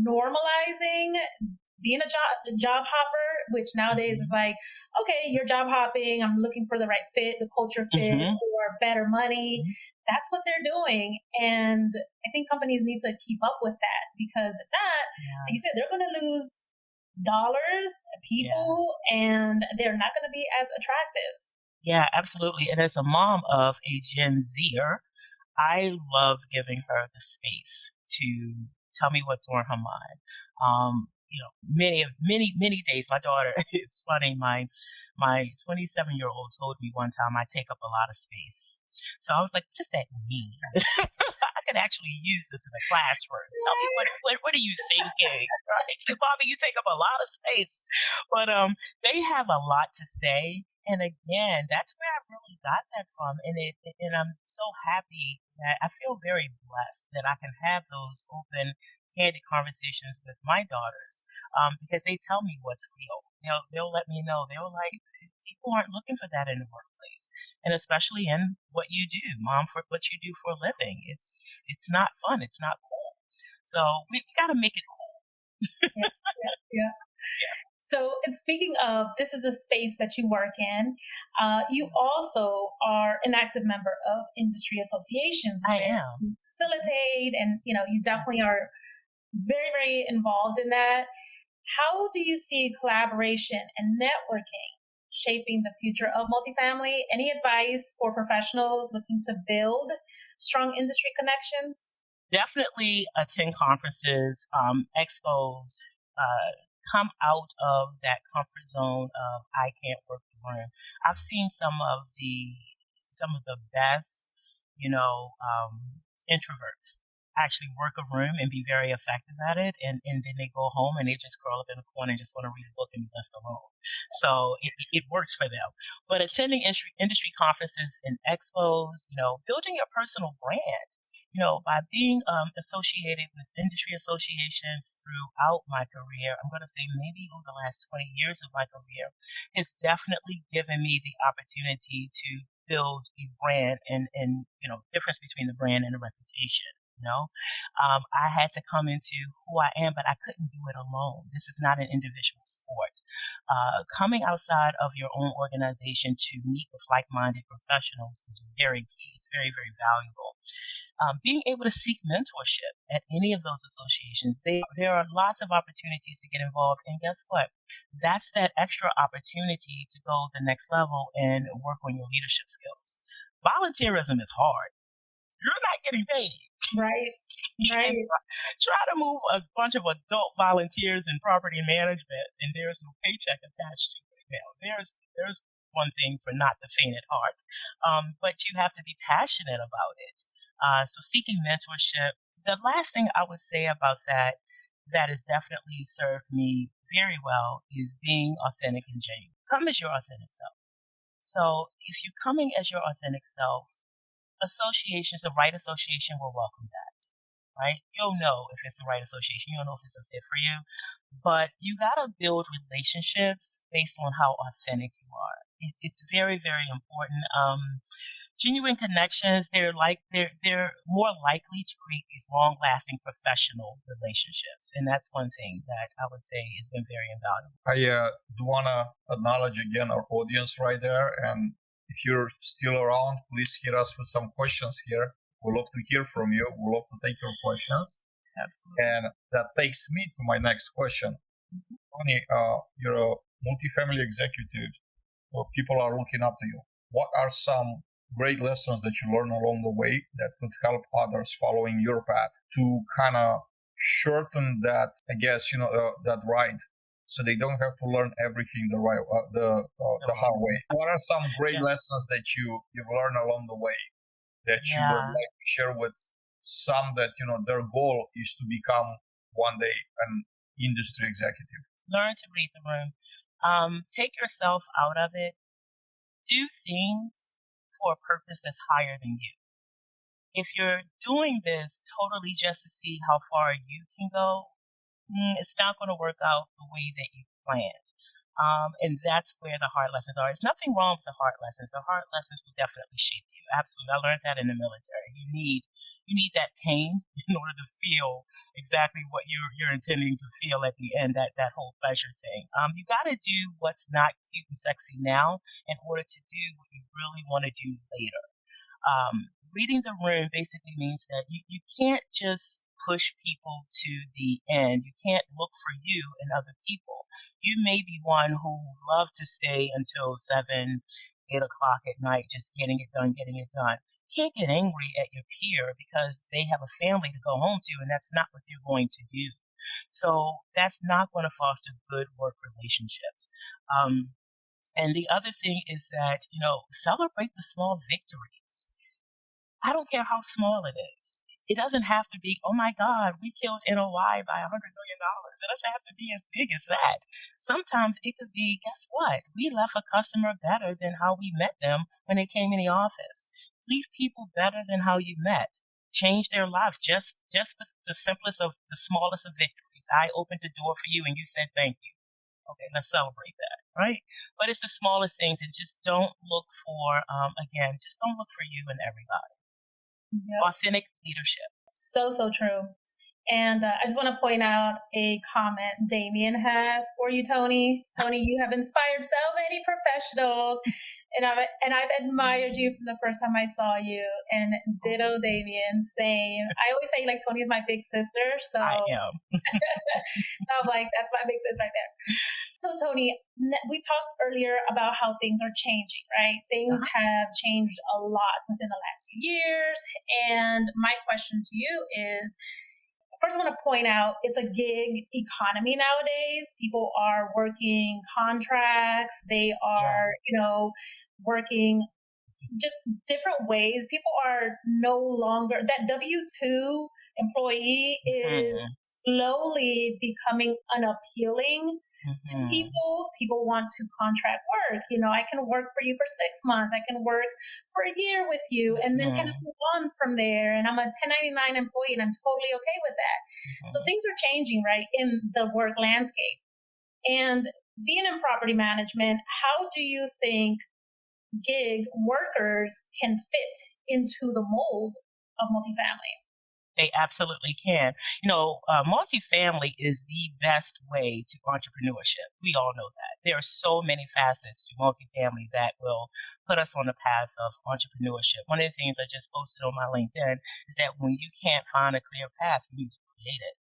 Speaker 2: normalizing being a job hopper, which nowadays is like, okay, you're job hopping. I'm looking for the right fit, the culture fit, or better money. That's what they're doing. And I think companies need to keep up with that, because if not, like you said, they're going to lose dollars, people, and they're not going to be as attractive.
Speaker 3: Yeah, absolutely. And as a mom of a Gen Zer, I love giving her the space to tell me what's on her mind. Many days, my daughter, it's funny, my 27-year-old told me one time I take up a lot of space. So I was like, what does that mean? I can actually use this in a classroom. Tell me, what are you thinking? Right? She's like, Mommy, you take up a lot of space. But they have a lot to say. And again, that's where I really got that from. And I'm so happy that I feel very blessed that I can have those open, candid conversations with my daughters, because they tell me what's real. They'll let me know. They're like, people aren't looking for that in the workplace, and especially in what you do, Mom, for what you do for a living. It's not fun. It's not cool. So we got to make it cool.
Speaker 2: Yeah. So And speaking of, this is the space that you work in. You also are an active member of industry associations.
Speaker 3: I am.
Speaker 2: You facilitate, and you definitely are very, very involved in that. How do you see collaboration and networking shaping the future of multifamily? Any advice for professionals looking to build strong industry connections?
Speaker 3: Definitely attend conferences, expos, come out of that comfort zone of I can't work the room. I've seen some of the best, you know, introverts actually work a room and be very effective at it, and then they go home and they just curl up in a corner and just want to read a book and be left alone. So it works for them. But attending industry conferences and expos, building your personal brand, by being associated with industry associations throughout my career, I'm going to say maybe over the last 20 years of my career, has definitely given me the opportunity to build a brand and difference between the brand and the reputation. I had to come into who I am, but I couldn't do it alone. This is not an individual sport. Coming outside of your own organization to meet with like-minded professionals is very key. It's very, very valuable. Being able to seek mentorship at any of those associations, there are lots of opportunities to get involved. And guess what? That's that extra opportunity to go the next level and work on your leadership skills. Volunteerism is hard. You're not getting paid.
Speaker 2: Right. Right.
Speaker 3: Try to move a bunch of adult volunteers in property management, and there's no paycheck attached to it. Now, there's one thing for not the faint at heart, but you have to be passionate about it. So seeking mentorship. The last thing I would say about that has definitely served me very well is being authentic and genuine. Come as your authentic self. So if you're coming as your authentic self, the right association will welcome that, right? You'll know if it's the right association. You'll know if it's a fit for you. But you got to build relationships based on how authentic you are. It's very, very important. Genuine connections, they're more likely to create these long-lasting professional relationships. And that's one thing that I would say has been very invaluable.
Speaker 1: I do want to acknowledge again our audience right there. And if you're still around, please hit us with some questions here. We'd love to hear from you. We'd love to take your questions.
Speaker 3: Absolutely.
Speaker 1: And that takes me to my next question. Toni, you're a multifamily executive. So people are looking up to you. What are some great lessons that you learn along the way that could help others following your path to kind of shorten that, that ride, so they don't have to learn everything the hard way? What are some great lessons that you've learned along the way that you would like to share with some that, their goal is to become one day an industry executive?
Speaker 3: Learn to read the room. Take yourself out of it. Do things for a purpose that's higher than you. If you're doing this totally just to see how far you can go, it's not going to work out the way that you planned. And that's where the hard lessons are. There's nothing wrong with the hard lessons. The hard lessons will definitely shape you. Absolutely. I learned that in the military. You need that pain in order to feel exactly what you're intending to feel at the end, that whole pleasure thing. You got to do what's not cute and sexy now in order to do what you really want to do later. Reading the room basically means that you can't just push people to the end. You can't look for you in other people. You may be one who love to stay until 7, 8 o'clock at night, just getting it done. You can't get angry at your peer because they have a family to go home to, and that's not what they're going to do. So that's not going to foster good work relationships. And the other thing is that, celebrate the small victories. I don't care how small it is. It doesn't have to be, oh my God, we killed NOI by $100 million. It doesn't have to be as big as that. Sometimes it could be, guess what? We left a customer better than how we met them when they came in the office. Leave people better than how you met. Change their lives just with the simplest of the smallest of victories. I opened the door for you and you said thank you. Okay, let's celebrate that, right? But it's the smallest things, and just don't look for, just don't look for you and everybody. Yep. Authentic leadership.
Speaker 2: So true. And I just want to point out a comment Damien has for you, Toni. Toni, you have inspired so many professionals, and I've admired you from the first time I saw you. And ditto, Damien, same. I always say like Toni's my big sister, so
Speaker 3: I am.
Speaker 2: so I'm like, that's my big sis right there. So Toni, we talked earlier about how things are changing, right? Things have changed a lot within the last few years, and my question to you is, first, I want to point out it's a gig economy nowadays. People are working contracts. They are, working just different ways. People are no longer, that W-2 employee is slowly becoming unappealing to people. People want to contract work. I can work for you for 6 months. I can work for a year with you and then kind of move on from there. And I'm a 1099 employee and I'm totally okay with that. So things are changing, right, in the work landscape. And being in property management, how do you think gig workers can fit into the mold of multifamily?
Speaker 3: They absolutely can. Multifamily is the best way to entrepreneurship. We all know that. There are so many facets to multifamily that will put us on the path of entrepreneurship. One of the things I just posted on my LinkedIn is that when you can't find a clear path, you need to create it.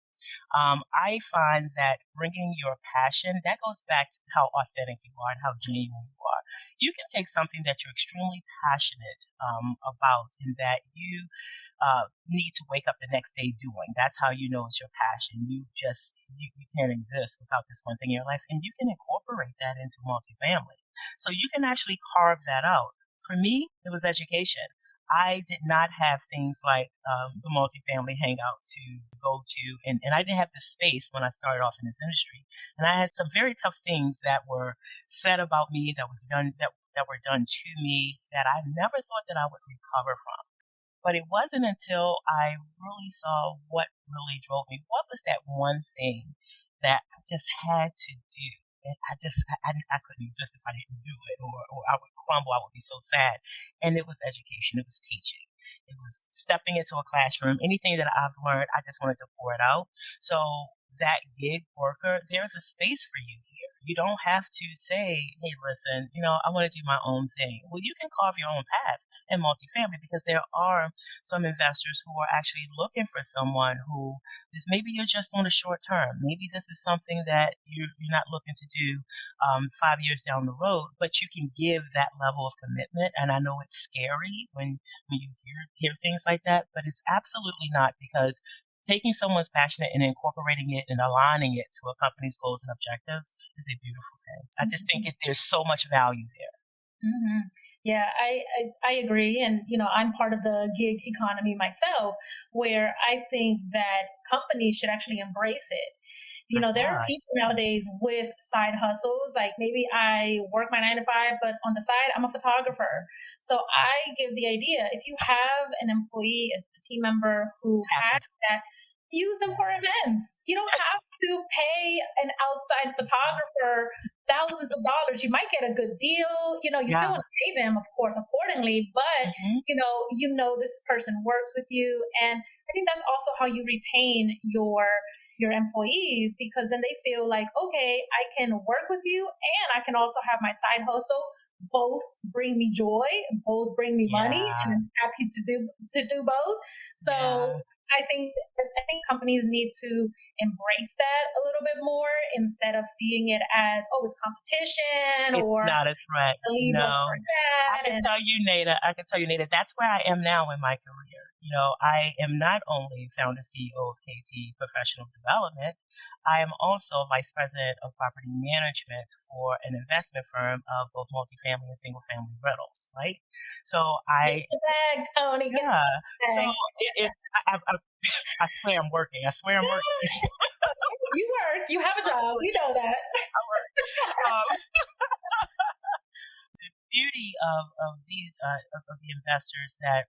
Speaker 3: I find that bringing your passion, that goes back to how authentic you are and how genuine you are. You can take something that you're extremely passionate about and that you need to wake up the next day doing. That's how you know it's your passion. You can't exist without this one thing in your life, and you can incorporate that into multifamily. So you can actually carve that out. For me, it was education. I did not have things like the multifamily hangout to go to, and I didn't have the space when I started off in this industry. And I had some very tough things that were said about me, that were done to me, that I never thought that I would recover from. But it wasn't until I really saw what really drove me. What was that one thing that I just had to do? And I couldn't exist if I didn't do it, or I would crumble. I would be so sad. And it was education. It was teaching. It was stepping into a classroom. Anything that I've learned, I just wanted to pour it out. So that gig worker, there's a space for you here. You don't have to say, hey, listen, I want to do my own thing. Well, you can carve your own path in multifamily, because there are some investors who are actually looking for someone who is, maybe you're just on a short term. Maybe this is something that you're not looking to do 5 years down the road, but you can give that level of commitment. And I know it's scary when you hear things like that, but it's absolutely not, because taking someone's passion and incorporating it and aligning it to a company's goals and objectives is a beautiful thing. I just think there's so much value there.
Speaker 2: Yeah, I agree. And, I'm part of the gig economy myself, where I think that companies should actually embrace it. There are people nowadays with side hustles. Like, maybe I work my 9 to 5, but on the side, I'm a photographer. So I give the idea, if you have an employee, a team member who has that, use them for events. You don't have to pay an outside photographer thousands of dollars. You might get a good deal. You still want to pay them, of course, accordingly, but this person works with you. And I think that's also how you retain your employees, because then they feel like, okay, I can work with you and I can also have my side hustle. Both bring me joy, both bring me money, and I'm happy to do both. So I think companies need to embrace that a little bit more, instead of seeing it as, it's competition, or
Speaker 3: not a threat. No, I can tell you, Nada, that's where I am now in my career. I am not only founder CEO of KT Professional Development, I am also vice president of property management for an investment firm of both multifamily and single family rentals. Right? So
Speaker 2: get the bag, Toni.
Speaker 3: Yeah. So I swear I'm working. You
Speaker 2: work. You have a job. We know that.
Speaker 3: I work. The beauty of these of the investors that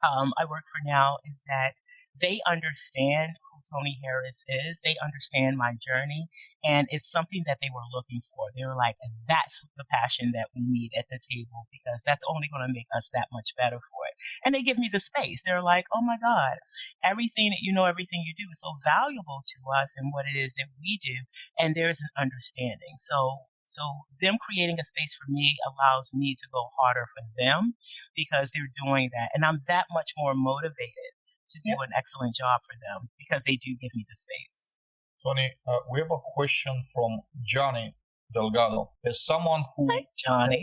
Speaker 3: I work for now is that they understand who Toni Harris is. They understand my journey, and it's something that they were looking for. They were like, that's the passion that we need at the table because that's only going to make us that much better for it. And they give me the space. They're like, oh my God, everything that you know, everything you do is so valuable to us and what it is that we do. And there's an understanding. So them creating a space for me allows me to go harder for them because they're doing that. And I'm that much more motivated to do an excellent job for them because they do give me the space.
Speaker 1: Toni, we have a question from Johnny Delgado. As someone who
Speaker 3: Hi, Johnny.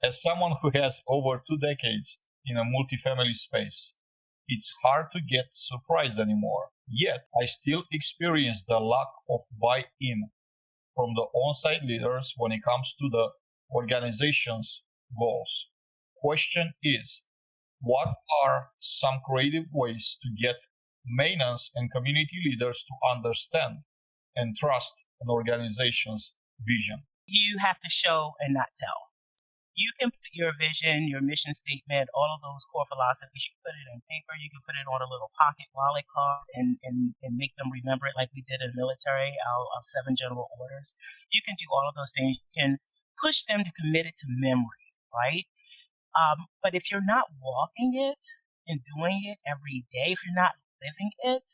Speaker 1: As someone who has over 2 decades in a multifamily space, it's hard to get surprised anymore. Yet, I still experience the lack of buy-in from the on-site leaders when it comes to the organization's goals. Question is, what are some creative ways to get maintenance and community leaders to understand and trust an organization's vision?
Speaker 3: You have to show and not tell. You can put your vision, your mission statement, all of those core philosophies, you can put it in paper, you can put it on a little pocket wallet card and make them remember it like we did in the military, our 7 general orders. You can do all of those things. You can push them to commit it to memory, right? But if you're not walking it and doing it every day, if you're not living it,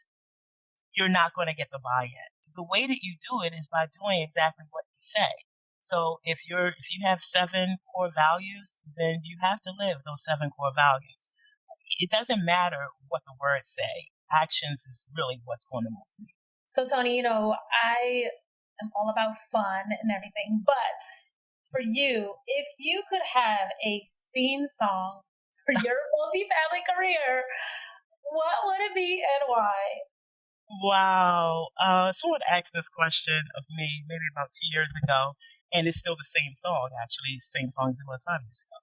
Speaker 3: you're not going to get the buy-in. The way that you do it is by doing exactly what you say. So if you have 7 core values, then you have to live those 7 core values. It doesn't matter what the words say. Actions is really what's going to move me.
Speaker 2: So Toni, I am all about fun and everything, but for you, if you could have a theme song for your multifamily career, what would it be and why?
Speaker 3: Wow. Someone asked this question of me maybe about 2 years ago, and it's still the same song, actually, same song as it was 5 years ago.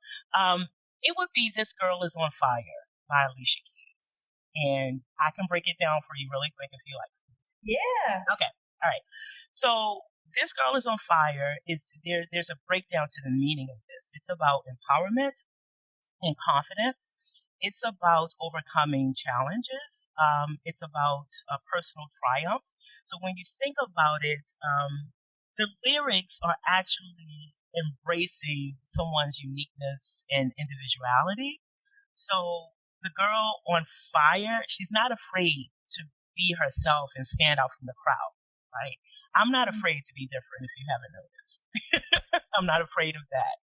Speaker 3: It would be This Girl Is on Fire by Alicia Keys. And I can break it down for you really quick if you like.
Speaker 2: Yeah.
Speaker 3: Okay. All right. So This Girl Is on Fire there's a breakdown to the meaning of this. It's about empowerment and confidence. It's about overcoming challenges. It's about personal triumph. So when you think about it, the lyrics are actually embracing someone's uniqueness and individuality. So the girl on fire, she's not afraid to be herself and stand out from the crowd, right? I'm not afraid to be different if you haven't noticed. I'm not afraid of that.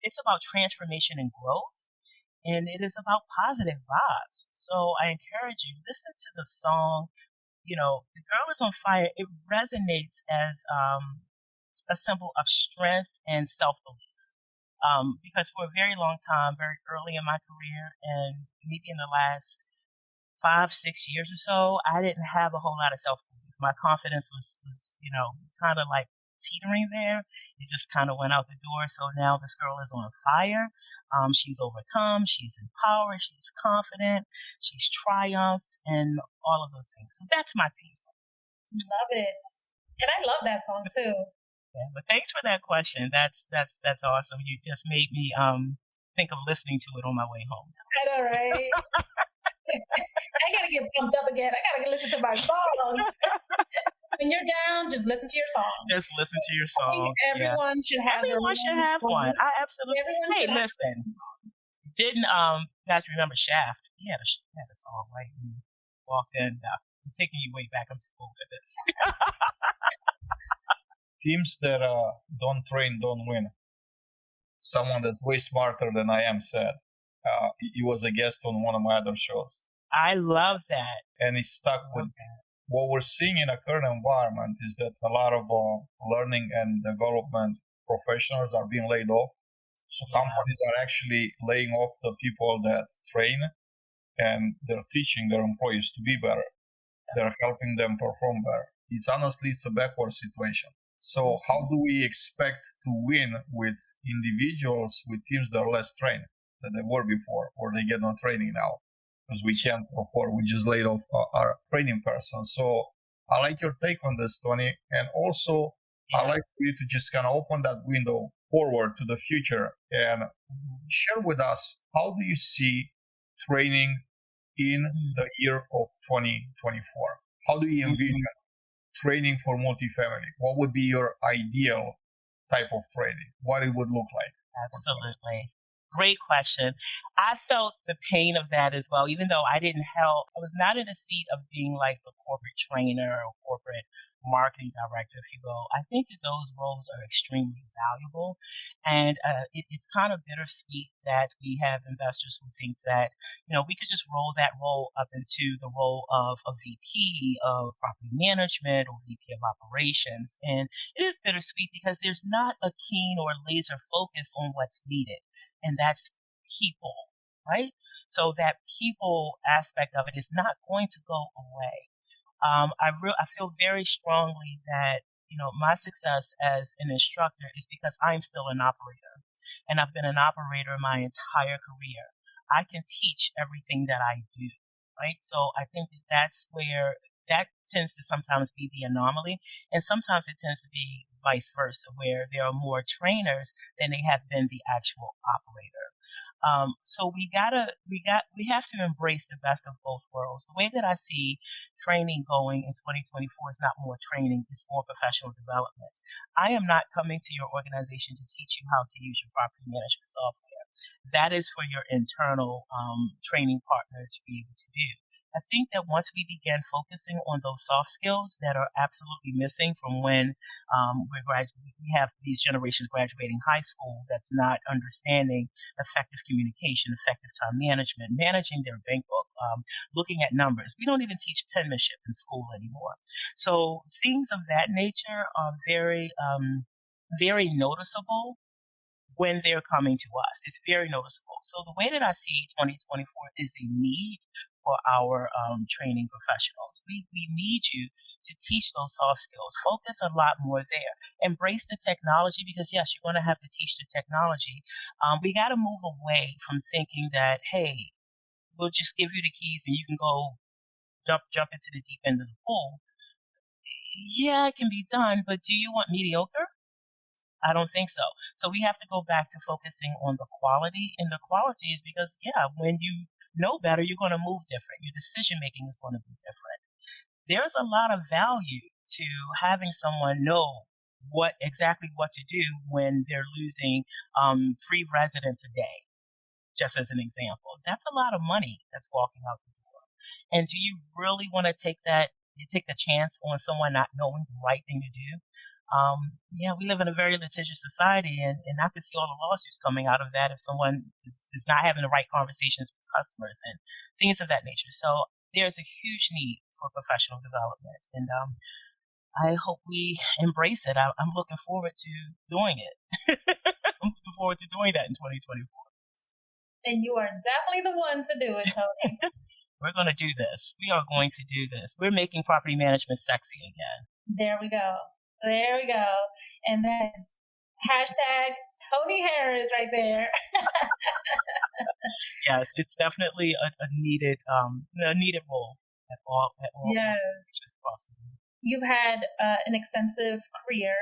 Speaker 3: It's about transformation and growth. And it is about positive vibes. So I encourage you, listen to the song. The Girl Is on Fire. It resonates as a symbol of strength and self-belief. Because for a very long time, very early in my career, and maybe in the last 5-6 years or so, I didn't have a whole lot of self-belief. My confidence was kind of like teetering there. It just kind of went out the door. So now this girl is on fire. She's overcome. She's empowered. She's confident. She's triumphed, and all of those things. So that's my theme song.
Speaker 2: Love it, and I love that song too.
Speaker 3: Yeah, but thanks for that question. That's awesome. You just made me think of listening to it on my way home.
Speaker 2: I know, right? I gotta get pumped up again. I gotta listen to my song. When you're down, just listen to your song.
Speaker 3: Just listen to your song.
Speaker 2: Everyone should have
Speaker 3: one. I absolutely. Hey, listen. Didn't you guys remember Shaft? He had a song right when you walked in. I'm taking you way back. I'm too old for this.
Speaker 1: Teams that don't train don't win. Someone that's way smarter than I am said. He was a guest on one of my other shows.
Speaker 3: I love that.
Speaker 1: And he stuck with what we're seeing in a current environment is that a lot of learning and development professionals are being laid off. So companies are actually laying off the people that train, and they're teaching their employees to be better. They're helping them perform better. It's a backward situation. So how do we expect to win with individuals, with teams that are less trained than they were before, or they get no training now? Because we can't afford, we just laid off our training person. So I like your take on this, Toni. And also, I like for you to just kind of open that window forward to the future and share with us, how do you see training in the year of 2024? How do you envision training for multifamily? What would be your ideal type of training? What it would look like?
Speaker 3: Absolutely. Great question. I felt the pain of that as well, even though I didn't help. I was not in a seat of being like the corporate trainer or corporate marketing director, if you will. I think that those roles are extremely valuable. And it's kind of bittersweet that we have investors who think that, we could just roll that role up into the role of a VP of property management or VP of operations. And it is bittersweet because there's not a keen or laser focus on what's needed. And that's people, right? So that people aspect of it is not going to go away. I feel very strongly that my success as an instructor is because I'm still an operator, and I've been an operator my entire career. I can teach everything that I do, right? So I think that's where that tends to sometimes be the anomaly, and sometimes it tends to be vice versa, where there are more trainers than they have been the actual operator. So we have to embrace the best of both worlds. The way that I see training going in 2024 is not more training, it's more professional development. I am not coming to your organization to teach you how to use your property management software. That is for your internal training partner to be able to do. I think that once we begin focusing on those soft skills that are absolutely missing from when we have these generations graduating high school that's not understanding effective communication, effective time management, managing their bank book, looking at numbers. We don't even teach penmanship in school anymore. So things of that nature are very, very noticeable when they're coming to us. It's very noticeable. So the way that I see 2024 is a need for our training professionals. We need you to teach those soft skills. Focus a lot more there. Embrace the technology because, yes, you're going to have to teach the technology. We got to move away from thinking that, hey, we'll just give you the keys and you can go jump into the deep end of the pool. Yeah, it can be done, but do you want mediocre? I don't think so. So we have to go back to focusing on the quality. And the quality is because, when you know better, you're going to move different. Your decision making is going to be different. There's a lot of value to having someone know exactly what to do when they're losing 3 residents a day, just as an example. That's a lot of money that's walking out the door. And do you really want to take the chance on someone not knowing the right thing to do? We live in a very litigious society, and I could see all the lawsuits coming out of that if someone is not having the right conversations with customers and things of that nature. So there's a huge need for professional development, and I hope we embrace it. I'm looking forward to doing it. I'm looking forward to doing that in 2024.
Speaker 2: And you are definitely the one to do it, Toni.
Speaker 3: We're going to do this. We are going to do this. We're making property management sexy again.
Speaker 2: There we go. There we go. And that is hashtag Toni Harris right there.
Speaker 3: Yes, it's definitely a needed role at all.
Speaker 2: Yes.
Speaker 3: Possible.
Speaker 2: You've had an extensive career.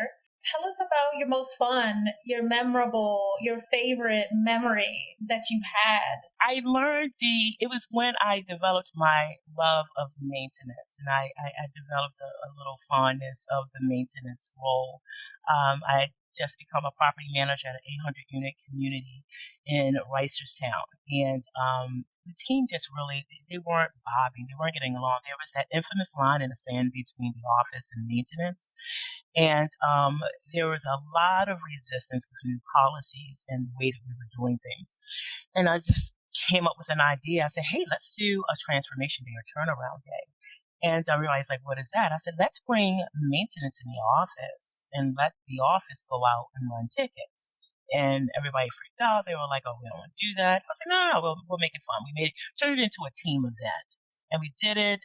Speaker 2: Tell us about your most fun, your memorable, your favorite memory that you've had.
Speaker 3: I learned it was when I developed my love of maintenance, and I developed a little fondness of the maintenance role. I just become a property manager at an 800-unit community in Reisterstown, and the team just really, they weren't vibing, they weren't getting along. There was that infamous line in the sand between the office and maintenance, and there was a lot of resistance with new policies and the way that we were doing things. And I just came up with an idea. I said, hey, let's do a transformation day or turnaround day. And I realized, like, what is that? I said, let's bring maintenance in the office and let the office go out and run tickets. And everybody freaked out. They were like, oh, we don't want to do that. I said, no, we'll make it fun. Turned it into a team event. And we did it,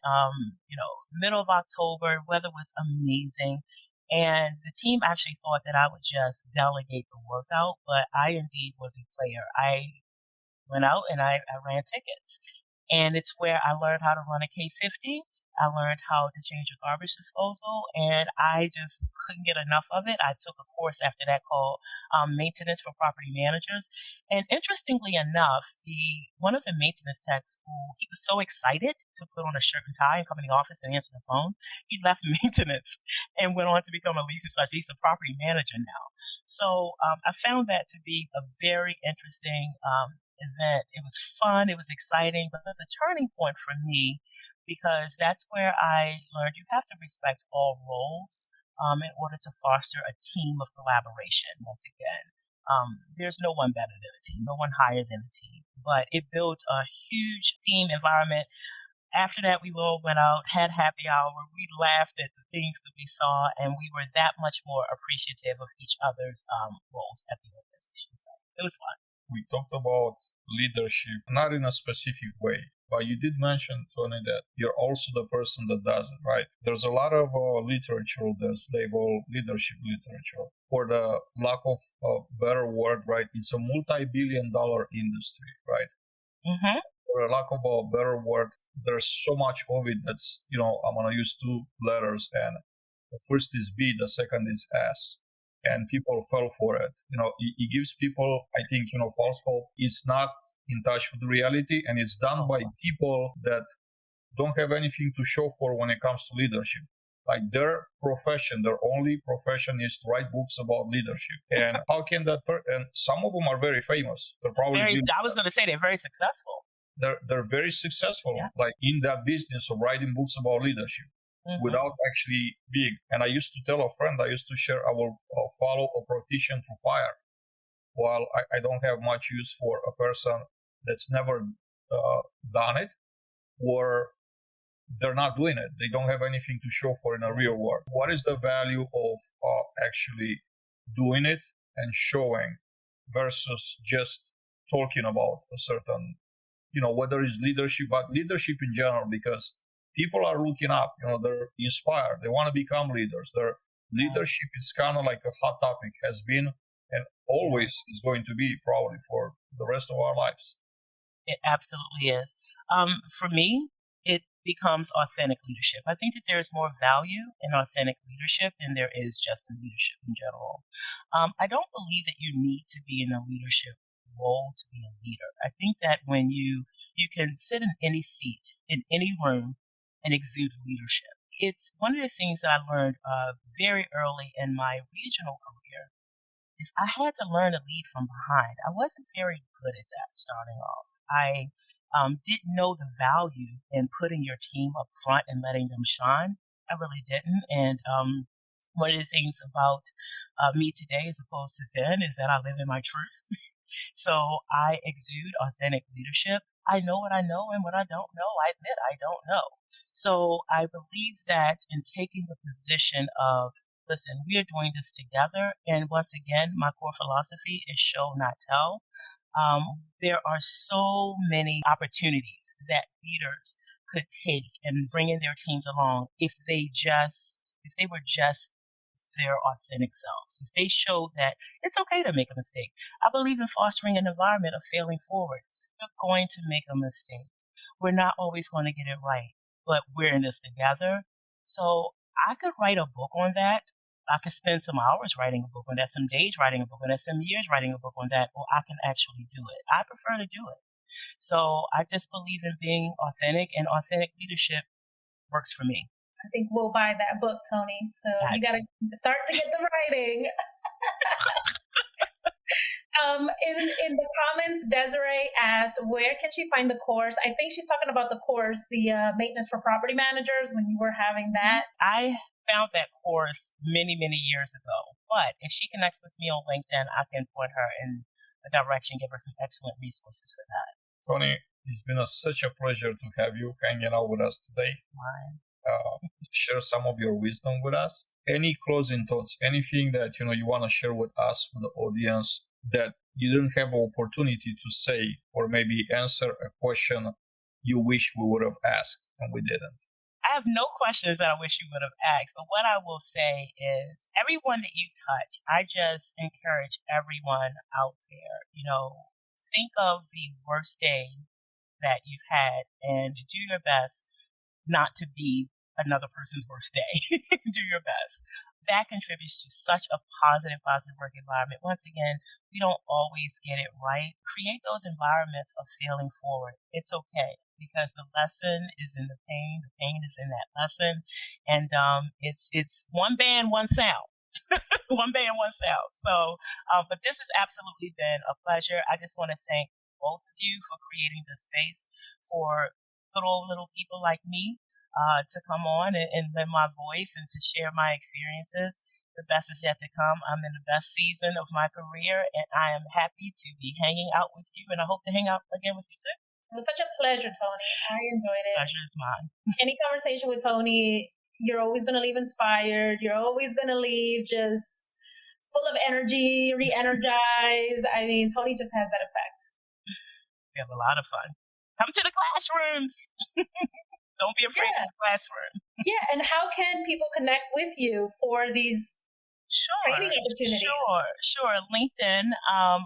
Speaker 3: middle of October. Weather was amazing. And the team actually thought that I would just delegate the workout, but I indeed was a player. I went out and I ran tickets. And it's where I learned how to run a K50. I learned how to change a garbage disposal, and I just couldn't get enough of it. I took a course after that called Maintenance for Property Managers. And interestingly enough, the one of the maintenance techs who he was so excited to put on a shirt and tie and come in the office and answer the phone, he left maintenance and went on to become a leasing specialist. He's a property manager now. So I found that to be a very interesting event. It was fun, it was exciting, but it was a turning point for me because that's where I learned you have to respect all roles in order to foster a team of collaboration. Once again, there's no one better than a team, no one higher than a team, but it built a huge team environment. After that, we all went out, had happy hour, we laughed at the things that we saw, and we were that much more appreciative of each other's roles at the organization. So it was fun.
Speaker 1: We talked about leadership, not in a specific way, but you did mention, Toni, that you're also the person that does it, right? There's a lot of literature that's labeled leadership literature. For the lack of a better word, right? It's a multi-billion-dollar industry, right?
Speaker 3: Mm-hmm.
Speaker 1: For a lack of a better word, there's so much of it that's, I'm going to use two letters, and the first is B, the second is S. And people fell for it. It gives people, I think, false hope. It's not in touch with reality, and it's done by people that don't have anything to show for when it comes to leadership. Like their profession, their only profession is to write books about leadership. And how can that? And some of them are very famous. They're probably.
Speaker 3: I was going to say they're very successful.
Speaker 1: They're very successful, like in that business of writing books about leadership. Mm-hmm. Without actually being. And I used to tell a friend, I used to share, I will follow a politician to fire. While I don't have much use for a person that's never done it, or they're not doing it. They don't have anything to show for in a real world. What is the value of actually doing it and showing versus just talking about a certain, whether it's leadership, but leadership in general, because people are looking up, they're inspired. They want to become leaders. Their leadership is kind of like a hot topic, has been and always is going to be probably for the rest of our lives.
Speaker 3: It absolutely is. For me, it becomes authentic leadership. I think that there is more value in authentic leadership than there is just in leadership in general. I don't believe that you need to be in a leadership role to be a leader. I think that when you can sit in any seat, in any room, and exude leadership. It's one of the things that I learned very early in my regional career is I had to learn to lead from behind. I wasn't very good at that starting off. I didn't know the value in putting your team up front and letting them shine. I really didn't. And one of the things about me today as opposed to then is that I live in my truth. So I exude authentic leadership. I know what I know, and what I don't know, I admit I don't know. So I believe that in taking the position of, listen, we are doing this together. And once again, my core philosophy is show, not tell. There are so many opportunities that leaders could take in bringing their teams along if they were just their authentic selves. If they showed that it's okay to make a mistake. I believe in fostering an environment of failing forward. You're going to make a mistake. We're not always going to get it right, but we're in this together. So I could write a book on that. I could spend some hours writing a book on that, some days writing a book on that, some years writing a book on that, or I can actually do it. I prefer to do it. So I just believe in being authentic, and authentic leadership works for me.
Speaker 2: I think we'll buy that book, Toni. So you got to start to get the writing. In the comments, Desiree asked, where can she find the course? I think she's talking about the course, the maintenance for property managers, when you were having that.
Speaker 3: I found that course many, many years ago. But if she connects with me on LinkedIn, I can point her in a direction, give her some excellent resources for that.
Speaker 1: Toni, it's been such a pleasure to have you hanging out with us today. Share some of your wisdom with us. Any closing thoughts, anything that you want to share with us, with the audience, that you didn't have an opportunity to say, or maybe answer a question you wish we would have asked and we didn't?
Speaker 3: I have no questions that I wish you would have asked, but what I will say is everyone that you touch, I just encourage everyone out there, think of the worst day that you've had and do your best not to be another person's worst day. Do your best. That contributes to such a positive work environment. Once again, we don't always get it right. Create those environments of failing forward. It's okay because the lesson is in the pain. The pain is in that lesson. And it's one band, one sound. One band, one sound. So, but this has absolutely been a pleasure. I just want to thank both of you for creating this space for good old little people like me to come on and lend my voice and to share my experiences. The best is yet to come. I'm in the best season of my career, and I am happy to be hanging out with you, and I hope to hang out again with you soon.
Speaker 2: It was such a pleasure, Toni. I enjoyed it.
Speaker 3: Pleasure is mine.
Speaker 2: Any conversation with Toni, you're always going to leave inspired. You're always going to leave just full of energy, re-energized. I mean, Toni just has that effect.
Speaker 3: We have a lot of fun. Come to the classrooms. Don't be afraid of the classroom.
Speaker 2: Yeah, and how can people connect with you for these training opportunities?
Speaker 3: Sure. LinkedIn.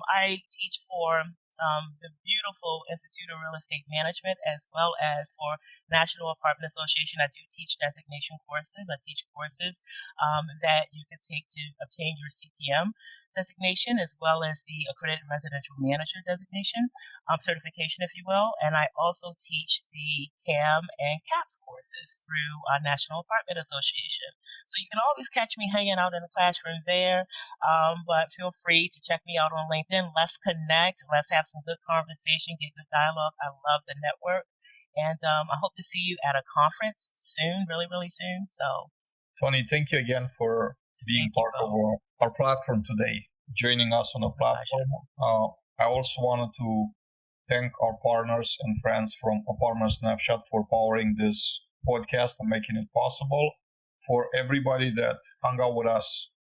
Speaker 3: I teach for the beautiful Institute of Real Estate Management as well as for National Apartment Association. I do teach designation courses. I teach courses that you can take to obtain your CPM designation as well as the Accredited Residential Manager designation, certification, if you will. And I also teach the CAM and CAPS courses through National Apartment Association. So you can always catch me hanging out in the classroom there, but feel free to check me out on LinkedIn. Let's connect. Let's have some good conversation, get good dialogue. I love the network. And I hope to see you at a conference soon, really, really soon. So,
Speaker 1: Toni, thank you again for being part of our platform today, joining us on the platform. I also wanted to thank our partners and friends from Apartment Snapshot for powering this podcast and making it possible. For everybody that hung out with us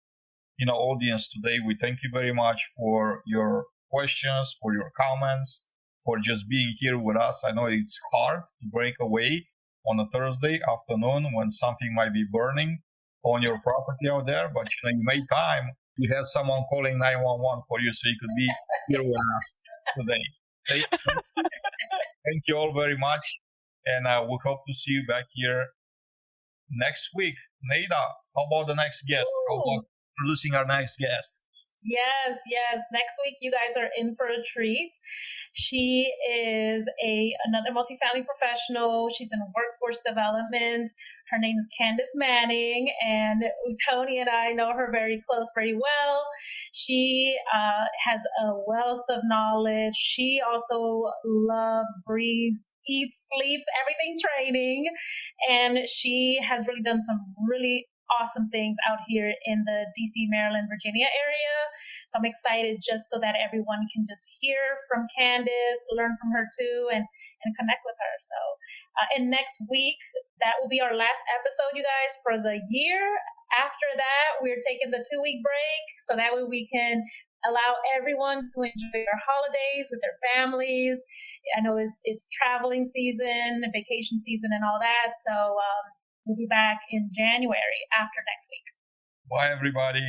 Speaker 1: in our audience today, we thank you very much for your questions, for your comments, for just being here with us. I know it's hard to break away on a Thursday afternoon when something might be burning on your property out there, but you made time. You had someone calling 911 for you, so you could be here with us today. Thank you all very much, and we hope to see you back here next week. Nada, how about the next guest? How about producing our next guest?
Speaker 2: Yes. Next week, you guys are in for a treat. She is another multifamily professional. She's in workforce development. Her name is Candace Manning, and Toni and I know her very well. She has a wealth of knowledge. She also loves, breathes, eats, sleeps, everything training, and she has really done some really awesome things out here in the DC, Maryland, Virginia area. So I'm excited just so that everyone can just hear from Candace, learn from her too, and connect with her. So, and next week, that will be our last episode, you guys, for the year. After that, we're taking the 2-week break so that way we can allow everyone to enjoy their holidays with their families. I know it's traveling season, vacation season, and all that. So, we'll be back in January after next week.
Speaker 1: Bye, everybody.